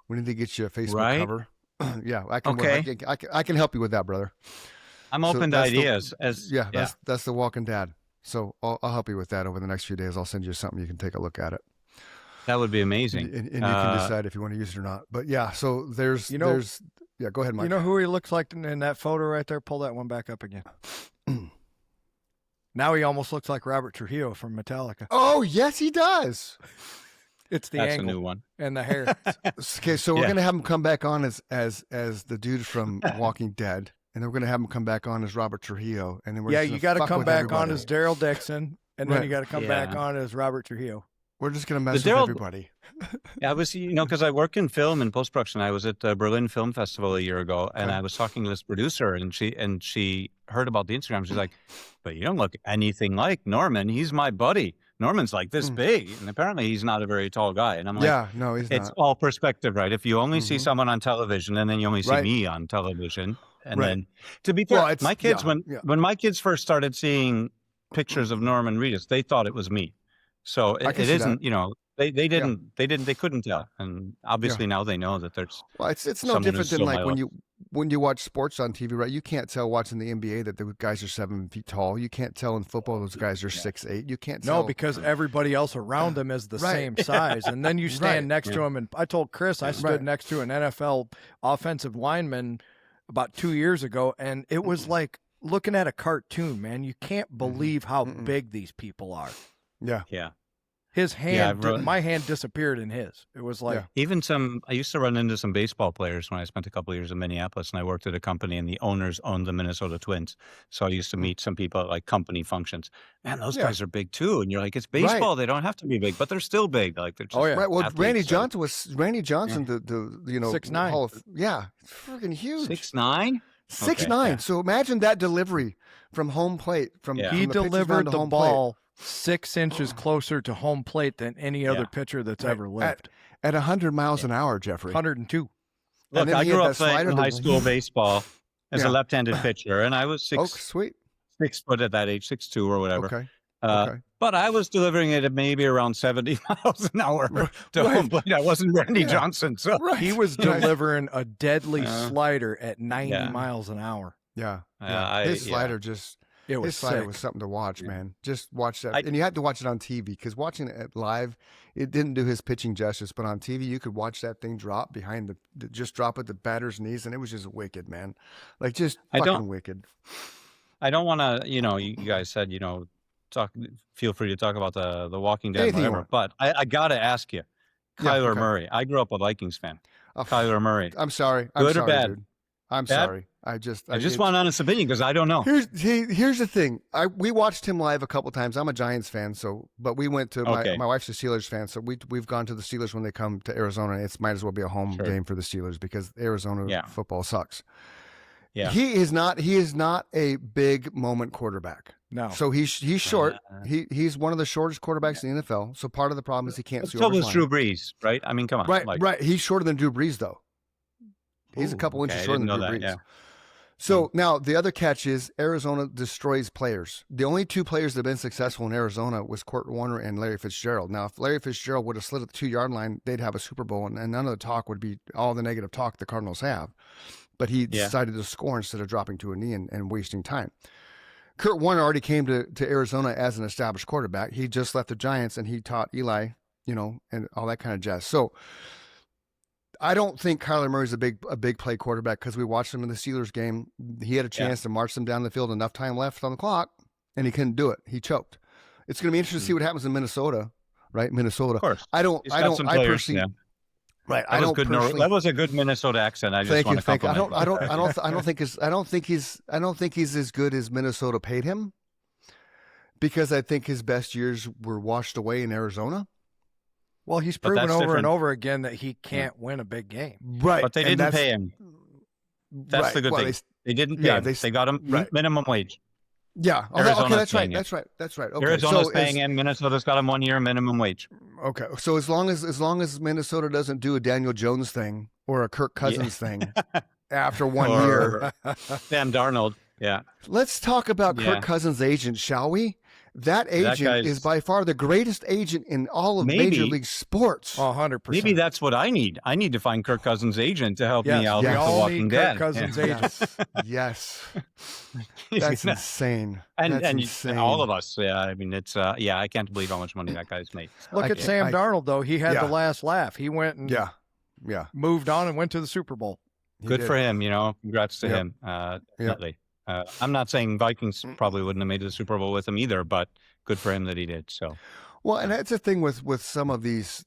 We need to get you a Facebook cover. Yeah, I can. Okay. I can help you with that, brother. I'm open to ideas. That's the Walking Dad. So I'll help you with that over the next few days. I'll send you something you can take a look at it. That would be amazing. And you can decide if you want to use it or not. But yeah, so there's go ahead, Mike. You know who he looks like in that photo right there? Pull that one back up again. Now he almost looks like Robert Trujillo from Metallica. Oh, yes, he does. It's the That's angle a new one. and the hair. Okay, so we're gonna have him come back on as the dude from Walking Dead. And then we're going to have him come back on as Robert Trujillo. And then you got to come back on as Daryl Dixon. And then you got to come back on as Robert Trujillo. We're just going to mess with everybody. I was, because I work in film and post-production. I was at the Berlin Film Festival a year ago, and I was talking to this producer, and she heard about the Instagram. She's like, but you don't look anything like Norman. He's my buddy. Norman's like this big, and apparently he's not a very tall guy. And I'm like, yeah, no, he's not. It's all perspective, right? If you only see someone on television, and then you only see me on television. And then, to be fair, my kids, when my kids first started seeing pictures of Norman Reedus, they thought it was me. So it isn't, They couldn't tell, and obviously now they know that there's. Well, it's no different than like when you watch sports on TV, right? You can't tell watching the NBA that the guys are 7 feet tall. You can't tell in football those guys are 6'8". You can't tell. No, because everybody else around them is the same size, and then you stand next to him. And I told Chris I stood next to an NFL offensive lineman about 2 years ago, and it was like looking at a cartoon. Man, you can't believe how big these people are. Yeah. His hand, my hand disappeared in his. It was like even I used to run into some baseball players when I spent a couple of years in Minneapolis, and I worked at a company, and the owners owned the Minnesota Twins. So I used to meet some people at like company functions. Man, those guys are big too. And you're like, it's baseball; they don't have to be big, but they're still big. Like they're just right. Well, athletes, Randy Johnson, the 6'9". Hall of, freaking huge. 6'9". 6'9". So imagine that delivery from home plate. He delivered the ball 6 inches closer to home plate than any other pitcher that's ever lived. At 100 miles an hour, Jeffrey. 102. Look, I grew up playing high school baseball as a left-handed pitcher, and I was 6 foot at that age, 6'2" or whatever. Okay. But I was delivering it at maybe around 70 miles an hour to home plate. I wasn't Randy Johnson. So he was delivering a deadly slider at 90 miles an hour. His slider just... His slider was something to watch, man. Just watch that. And you had to watch it on TV because watching it live, it didn't do his pitching justice. But on TV, you could watch that thing drop behind just drop at the batter's knees, and it was just wicked, man. Like just fucking wicked. I don't want to, you guys said, feel free to talk about the Walking Dead, whatever. But I got to ask you, Kyler Murray. I grew up a Vikings fan. Kyler Murray. I'm sorry. Good or bad? Dude. I'm sorry. I just want honest opinion because I don't know. Here's the thing. We watched him live a couple times. I'm a Giants fan, but we went to my wife's a Steelers fan, so we've gone to the Steelers when they come to Arizona. It might as well be a home game for the Steelers because Arizona football sucks. Yeah, he is not a big moment quarterback. No, so he's short. He's one of the shortest quarterbacks in the NFL. So part of the problem is he can't see. So was Drew Brees, right? I mean, come on, right. He's shorter than Drew Brees though. He's a couple inches shorter than Drew Brees. Yeah. So now the other catch is Arizona destroys players. The only 2 players that have been successful in Arizona was Kurt Warner and Larry Fitzgerald. Now, if Larry Fitzgerald would have slid at the 2-yard line, they'd have a Super Bowl, and none of the talk would be all the negative talk the Cardinals have. But he decided to score instead of dropping to a knee and wasting time. Kurt Warner already came to Arizona as an established quarterback. He just left the Giants, and he taught Eli, and all that kind of jazz. So I don't think Kyler Murray's a big play quarterback because we watched him in the Steelers game. He had a chance to march them down the field, enough time left on the clock, and he couldn't do it. He choked. It's going to be interesting to see what happens in Minnesota, right? Minnesota. Of course. I personally. Right. That was a good Minnesota accent. I just want to compliment. I don't think he's as good as Minnesota paid him because I think his best years were washed away in Arizona. Well, he's proven over and over again that he can't win a big game. Right. But they didn't pay him. That's the good thing. They didn't pay him. They got him minimum wage. Yeah. Okay, that's right. That's right. Okay. Arizona's paying him. Minnesota's got him 1 year minimum wage. Okay. So as long as Minnesota doesn't do a Daniel Jones thing or a Kirk Cousins thing after 1 year. Sam Darnold. Yeah. Let's talk about Kirk Cousins' agent, shall we? That agent is by far the greatest agent in all of Major League Sports. 100%. Maybe that's what I need. I need to find Kirk Cousins' agent to help me out with The Walking Dead. Kirk Cousins' agent. Yes. That's insane. And all of us. Yeah. I mean, it's I can't believe how much money that guy's made. Look at Sam Darnold, though. He had the last laugh. He went and moved on and went to the Super Bowl. Good for him. Congrats to him. Definitely. I'm not saying Vikings probably wouldn't have made the Super Bowl with him either, but good for him that he did. So, well, and that's the thing with some of these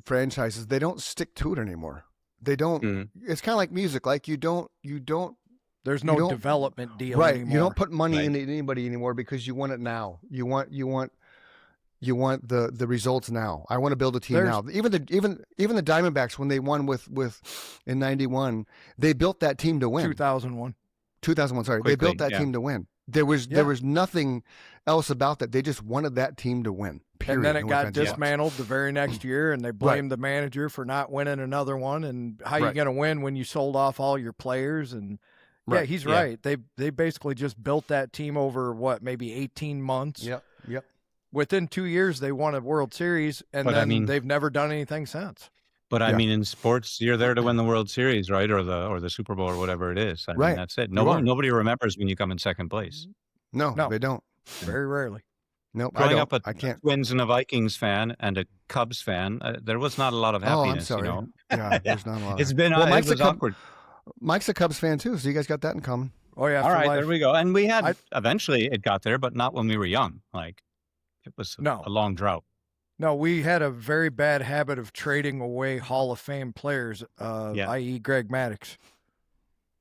franchises, they don't stick to it anymore. They don't. It's kind of like music. Like you don't. There's no development deal anymore. You don't put money into anybody anymore because you want it now. You want the results now. I want to build a team now. Even the Diamondbacks when they won with in '91, they built that team to win. 2001, sorry. Quickly, they built that team to win. There was nothing else about that. They just wanted that team to win. Period. And then it got dismantled the very next year, and they blamed the manager for not winning another one. And how you going to win when you sold off all your players? And he's right. They basically just built that team over maybe 18 months. Yep. within 2 years, they won a World Series, and then they've never done anything since. But I mean, in sports, you're there to win the World Series, right? Or the Super Bowl or whatever it is. I mean, that's it. Nobody remembers when you come in second place. No, they don't. Very rarely. Nope. Growing up a Twins and a Vikings fan and a Cubs fan, there was not a lot of happiness. Oh, I'm sorry. Yeah, there's not a lot. It's been it was awkward. Mike's a Cubs fan too, so you guys got that in common. Oh yeah. All right, there we go. And we had eventually it got there, but not when we were young. Like it was a long drought. No, we had a very bad habit of trading away Hall of Fame players, i.e. Greg Maddux.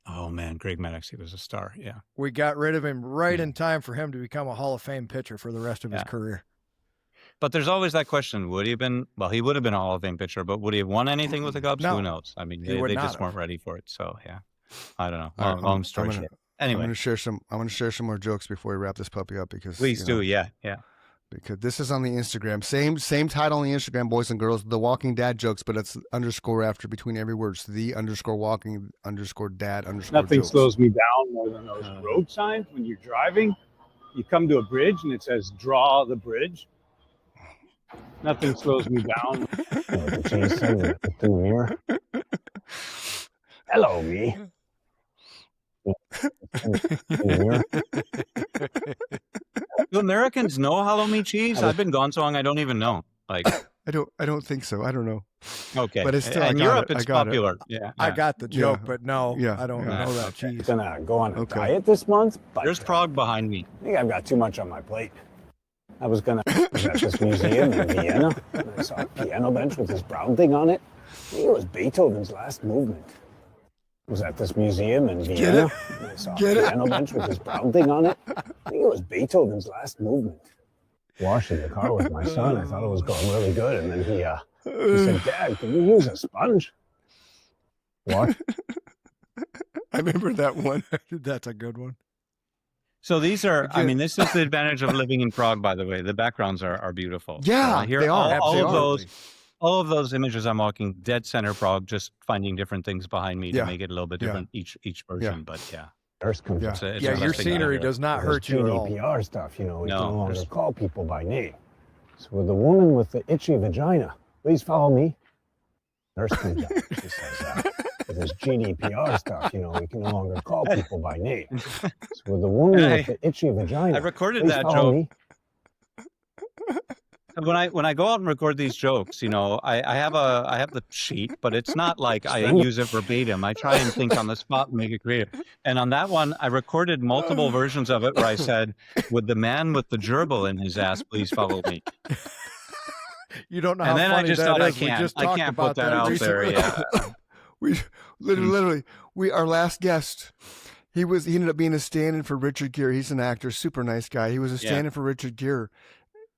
Oh, man, Greg Maddux, he was a star, yeah. We got rid of him right in time for him to become a Hall of Fame pitcher for the rest of his career. But there's always that question, would he have been, well, he would have been a Hall of Fame pitcher, but would he have won anything with the Cubs? No. Who knows? I mean, they just weren't ready for it, so yeah. I don't know. Long story short. Anyway. I'm going to share some more jokes before we wrap this puppy up because Please do, yeah. Because this is on the Instagram. Same title on the Instagram, boys and girls. The Walking Dad jokes, but it's underscore after between every word. So the _walking_dad_. Nothing jokes. slows me down more than those road signs when you're driving. You come to a bridge and it says "Draw the bridge." Nothing slows me down. Hello, me. Do Americans know Hello Me Cheese? I've been gone so long I don't even know. Like I don't think so. I don't know. Okay. But it's still in Europe it's popular. Yeah. I got the joke, but no, I don't know that cheese. I'm gonna go on a diet this month. But there's Prague behind me. I think I've got too much on my plate. I was at this museum in Vienna, and I saw a piano bench with this brown thing on it. I think it was Beethoven's last movement. I was at this museum in Vienna, and I saw a piano bench with this brown thing on it. I think it was Beethoven's last movement. Washing the car with my son, I thought it was going really good, and then he said, "Dad, can you use a sponge?" What? I remember that one. That's a good one. So these are, I mean, this is the advantage of living in Prague, by the way. The backgrounds are beautiful. Yeah, they are. All of those images I'm walking dead center Prague, just finding different things behind me to make it a little bit different each version. But your scenery does not hurt you at all. GDPR stuff, we can no longer call people by name. So with the woman with the itchy vagina, please follow me. Nurse comes out. She says, with this GDPR stuff, we can no longer call people by name. So with the woman with the itchy vagina, I recorded that joke. Me. When I go out and record these jokes, I have the sheet, but it's not like I use it verbatim. I try and think on the spot and make it creative. And on that one, I recorded multiple versions of it where I said, "Would the man with the gerbil in his ass please follow me?" You don't know. And how then funny I just that thought is. I can't put that out there. Yeah. We literally our last guest. He ended up being a stand-in for Richard Gere. He's an actor, super nice guy. He was a stand-in for Richard Gere.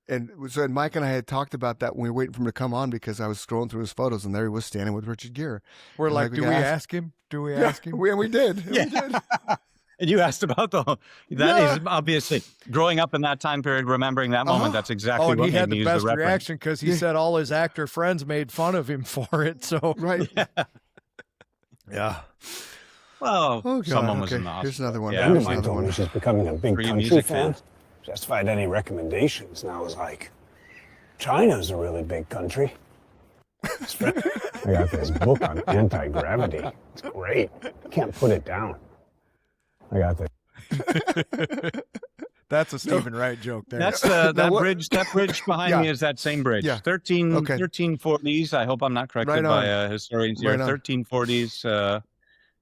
And so Mike and I had talked about that when we were waiting for him to come on because I was scrolling through his photos and there he was standing with Richard Gere. We're like, do we ask him? Do we ask him? We did. Yeah. We did. And you asked about that is obviously growing up in that time period, remembering that moment. That's exactly what made me use the reference. He had the best reaction because he said all his actor friends made fun of him for it. So yeah. Well, someone was in the hospital. Here's another one. Yeah, my told me she's becoming a big country fan. Justified any recommendations. And I was like, China's a really big country. I got this book on anti-gravity. It's great. Can't put it down. I got this. That's a Stephen Wright joke there. That's that bridge behind me is that same bridge. Yeah. 1340s. I hope I'm not corrected by historians here. 1340s,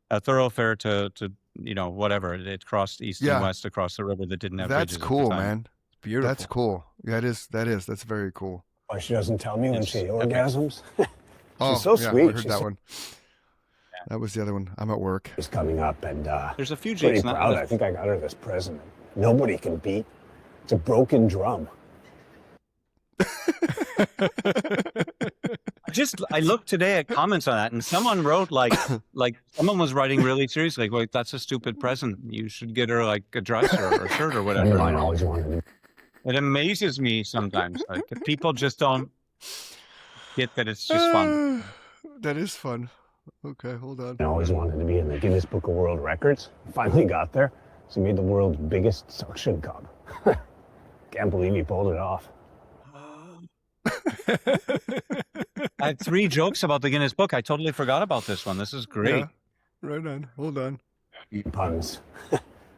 a thoroughfare to whatever. It crossed east and west across the river that didn't have bridges. That's cool, at the time. man. It's beautiful. That's cool. Yeah, it is. That's very cool. Why she doesn't tell me when she orgasms? She's so sweet. I heard that one. That was the other one. I'm at work. She's coming up, and there's a few pretty proud. I think I got her this present. Nobody can beat. It's a broken drum. I looked today at comments on that, and someone wrote like someone was writing really seriously, like, that's a stupid present. You should get her like a dress or a shirt or whatever. I always wanted. It amazes me sometimes. Like people just don't get that it's just fun. That is fun. Okay, hold on. I always wanted to be in the Guinness Book of World Records. Finally got there. So he made the world's biggest suction cup. Can't believe he pulled it off. I had 3 jokes about the Guinness Book. I totally forgot about this one. This is great. Yeah. Right on. Hold on. Puns.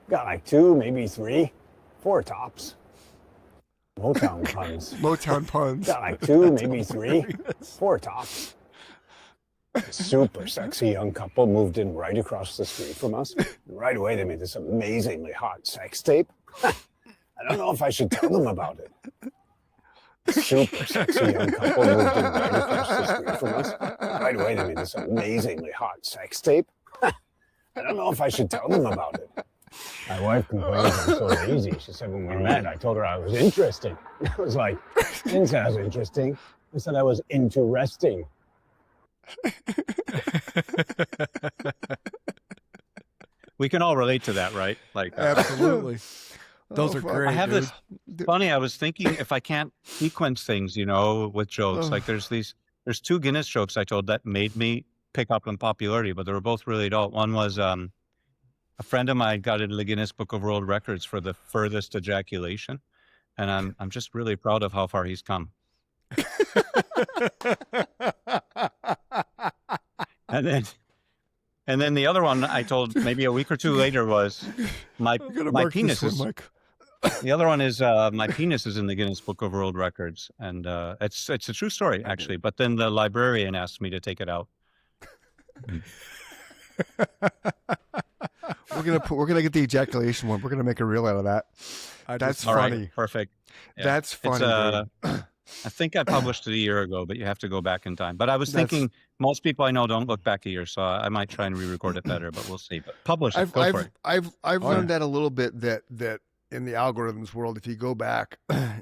Got like 2, maybe 3, 4 tops. Motown puns. Motown puns. Got like 2, maybe 3, 4 tops. A super sexy young couple moved in right across the street from us. Right away, they made this amazingly hot sex tape. I don't know if I should tell them about it. Super sexy young couple moved in right across the street from us. Right away, they made this amazingly hot sex tape. I don't know if I should tell them about it. My wife complained I'm so lazy. She said when we met, I told her I was interesting. I was like, didn't say I was interesting. I said I was into resting. We can all relate to that, right? Like absolutely. Those are great. I have this funny. I was thinking if I can't sequence things, with jokes. Like there's 2 Guinness jokes I told that made me pick up in popularity, but they were both really adult. One was a friend of mine got into the Guinness Book of World Records for the furthest ejaculation, and I'm just really proud of how far he's come. And then the other one I told maybe a week or 2 later was my penis is. The other one is my penis is in the Guinness Book of World Records, and it's a true story actually. But then the librarian asked me to take it out. We're gonna get the ejaculation one. We're gonna make a reel out of that. That's funny. Right, perfect. Yeah. That's funny. I think I published it a year ago, but you have to go back in time. But I was thinking most people I know don't look back a year, so I might try and re-record it better. But we'll see. But publish it. Go for it. I've learned that a little bit. That in the algorithms world, if you go back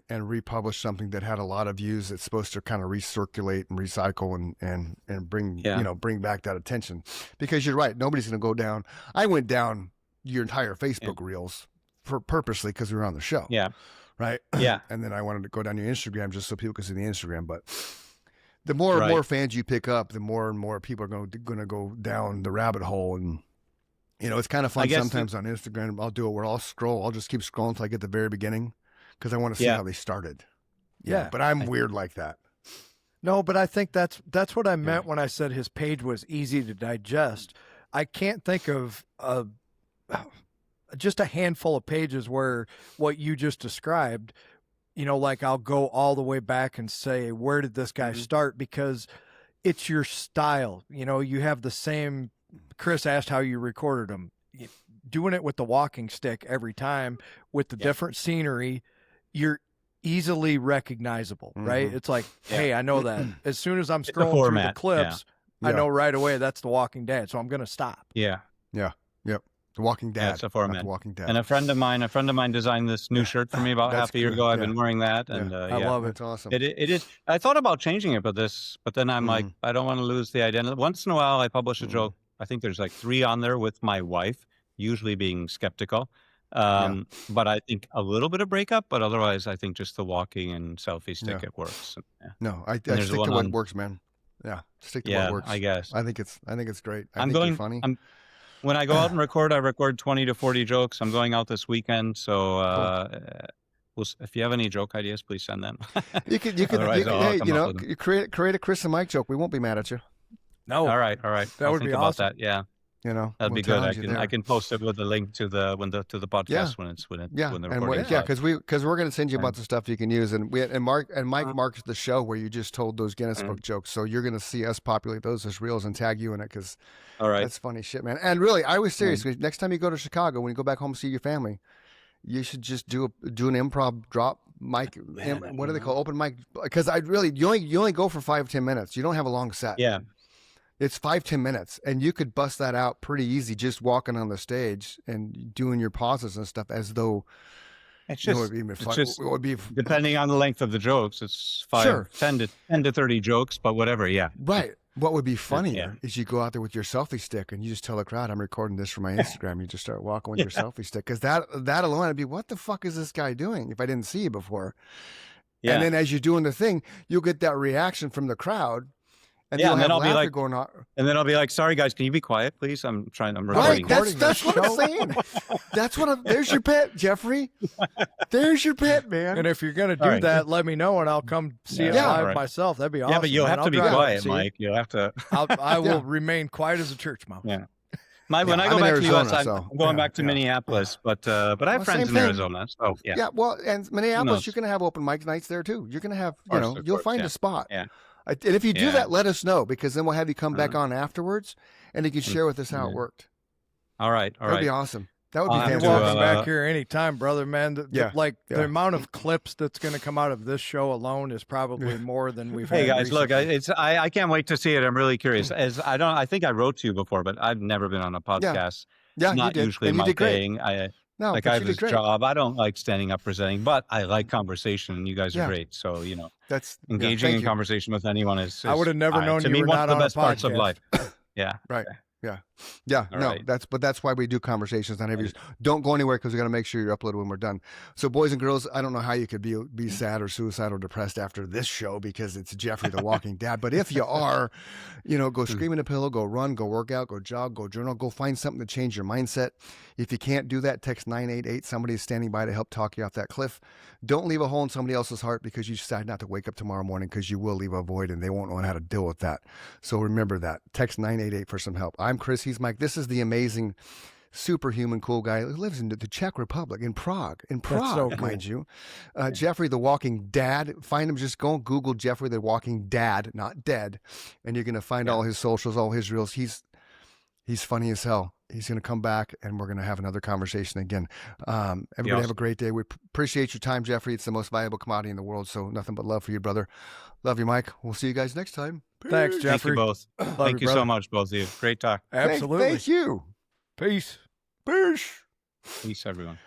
and republish something that had a lot of views, it's supposed to kind of recirculate and recycle and bring bring back that attention. Because you're right, nobody's going to go down. I went down your entire Facebook reels purposely because we were on the show. Yeah. Right. Yeah. And then I wanted to go down your Instagram just so people could see the Instagram. But the more and more fans you pick up, the more and more people are going to go down the rabbit hole. And, it's kind of fun sometimes on Instagram. I'll do it where I'll scroll. I'll just keep scrolling until I get to the very beginning because I want to see how they started. Yeah. But I'm weird like that. No, but I think that's what I meant when I said his page was easy to digest. I can't think of just a handful of pages where what you just described, like I'll go all the way back and say, where did this guy start? Because it's your style. You have the same, Chris asked how you recorded them. Doing it with the walking stick every time with the different scenery, you're easily recognizable, right? It's like, hey, I know that. As soon as I'm scrolling through the clips, I know right away that's The Walking Dead, so I'm going to stop. Yeah. Yeah. Yep. The Walking Dead. That's a format. The Walking Dead. And a friend of mine designed this new shirt for me about half a year ago. I've been wearing that, and I love it. It's awesome. It is. I thought about changing it, but then I'm like, I don't want to lose the identity. Once in a while, I publish a joke. I think there's like 3 on there with my wife, usually being skeptical. But I think a little bit of breakup, but otherwise, I think just the walking and selfie stick it works. No, I stick to what works, man. Yeah, stick to what works. I guess. I think it's great. I think you're funny. When I go out and I record 20 to 40 jokes. I'm going out this weekend, so if you have any joke ideas, please send them. You could create a Chris and Mike joke. We won't be mad at you. No. All right. That would be awesome. About that. Yeah. That'd be good. I can post it with a link to the podcast when the recording. Because we're going to send you a bunch of stuff you can use, and Mike marks the show where you just told those Guinness Book jokes, so you're going to see us populate those as reels and tag you in it because that's funny shit, man. And really, I was serious. Next time you go to Chicago, when you go back home to see your family, you should just do an improv drop mic. What do they call open mic? Because you only go for 5-10 minutes. You don't have a long set. Yeah. It's 5-10 minutes, and you could bust that out pretty easy just walking on the stage and doing your pauses and stuff as though it would be depending on the length of the jokes. It's 10 to 30 jokes, but whatever. Yeah. Right. What would be funnier is you go out there with your selfie stick and you just tell the crowd, I'm recording this for my Instagram. You just start walking with your selfie stick. Because that alone would be, what the fuck is this guy doing if I didn't see you before? Yeah. And then as you're doing the thing, you'll get that reaction from the crowd. And then I'll be like, going on. And then I'll be like, sorry guys, can you be quiet, please? I'm recording. Right, that's what I'm saying. There's your pet, Jeffrey. There's your pet, man. And if you're gonna do that, let me know and I'll come see it live myself. That'd be awesome. Yeah, but you'll have to be quiet, Mike. You'll have to. I will remain quiet as a church mouse. Yeah. When I go back to the U.S., I'm going back to Minneapolis, but I have friends in Arizona. So yeah. Yeah, well, and Minneapolis, you're going to have open mic nights there too. You're going to have, you'll find a spot. Yeah. And if you do that, let us know, because then we'll have you come back on afterwards, and you can share with us how it worked. All right. That'd be awesome. That would be fantastic. Welcome back here anytime, brother, man. The amount of clips that's going to come out of this show alone is probably more than we've had. Hey guys, recently. look, I can't wait to see it. I'm really curious. I think I wrote to you before, but I've never been on a podcast. Yeah, it's not usually my thing. I have this job. I don't like standing up presenting, but I like conversation, and you guys are great. So that's engaging in conversation with anyone is I would have never known to you me were one not of the on best a parts of podcast. life. Yeah. Right. Yeah. Right. That's why we do conversations on interviews. Don't go anywhere, because we got to make sure you're uploaded when we're done. So, boys and girls, I don't know how you could be sad or suicidal or depressed after this show, because it's Jeffrey the Walking Dad. But if you are, go scream in a pillow, go run, go work out, go jog, go journal, go find something to change your mindset. If you can't do that, text 988. Somebody is standing by to help talk you off that cliff. Don't leave a hole in somebody else's heart because you decide not to wake up tomorrow morning, because you will leave a void and they won't know how to deal with that. So remember that. Text 988 for some help. I'm Chris. He's Mike. This is the amazing, superhuman, cool guy who lives in the Czech Republic, in Prague. So cool. Mind you. Jeffrey the Walking Dad. Find him. Just go and Google Jeffrey the Walking Dad, not dead. And you're going to find all his socials, all his reels. He's funny as hell. He's going to come back, and we're going to have another conversation again. Everybody have a great day. We appreciate your time, Jeffrey. It's the most valuable commodity in the world, so nothing but love for you, brother. Love you, Mike. We'll see you guys next time. Peace. Thanks, Jeffrey. Thank you both. Thank you so much, both of you. Great talk. Absolutely. Thank you. Peace. Peace, everyone.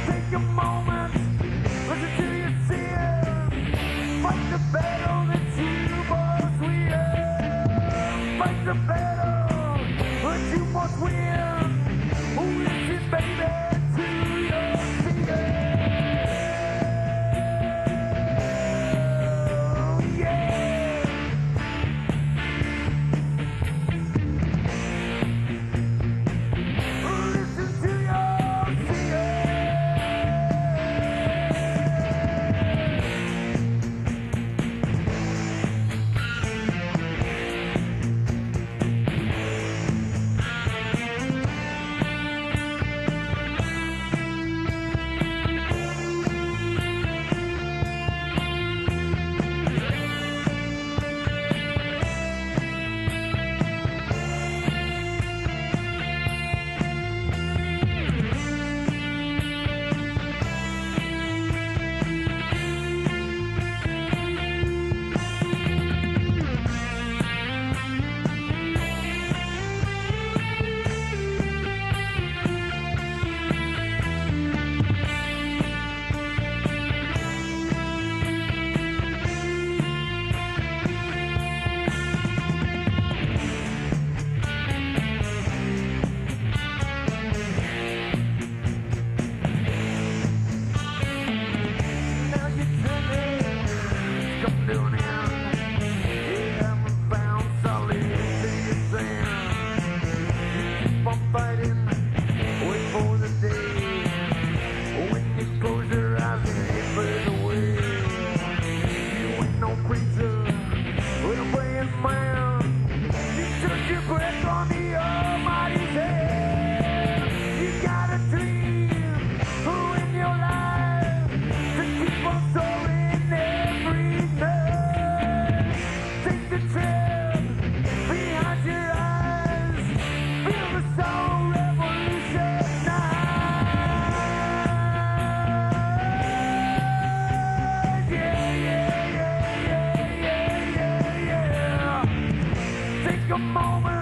Take a moment. a moment.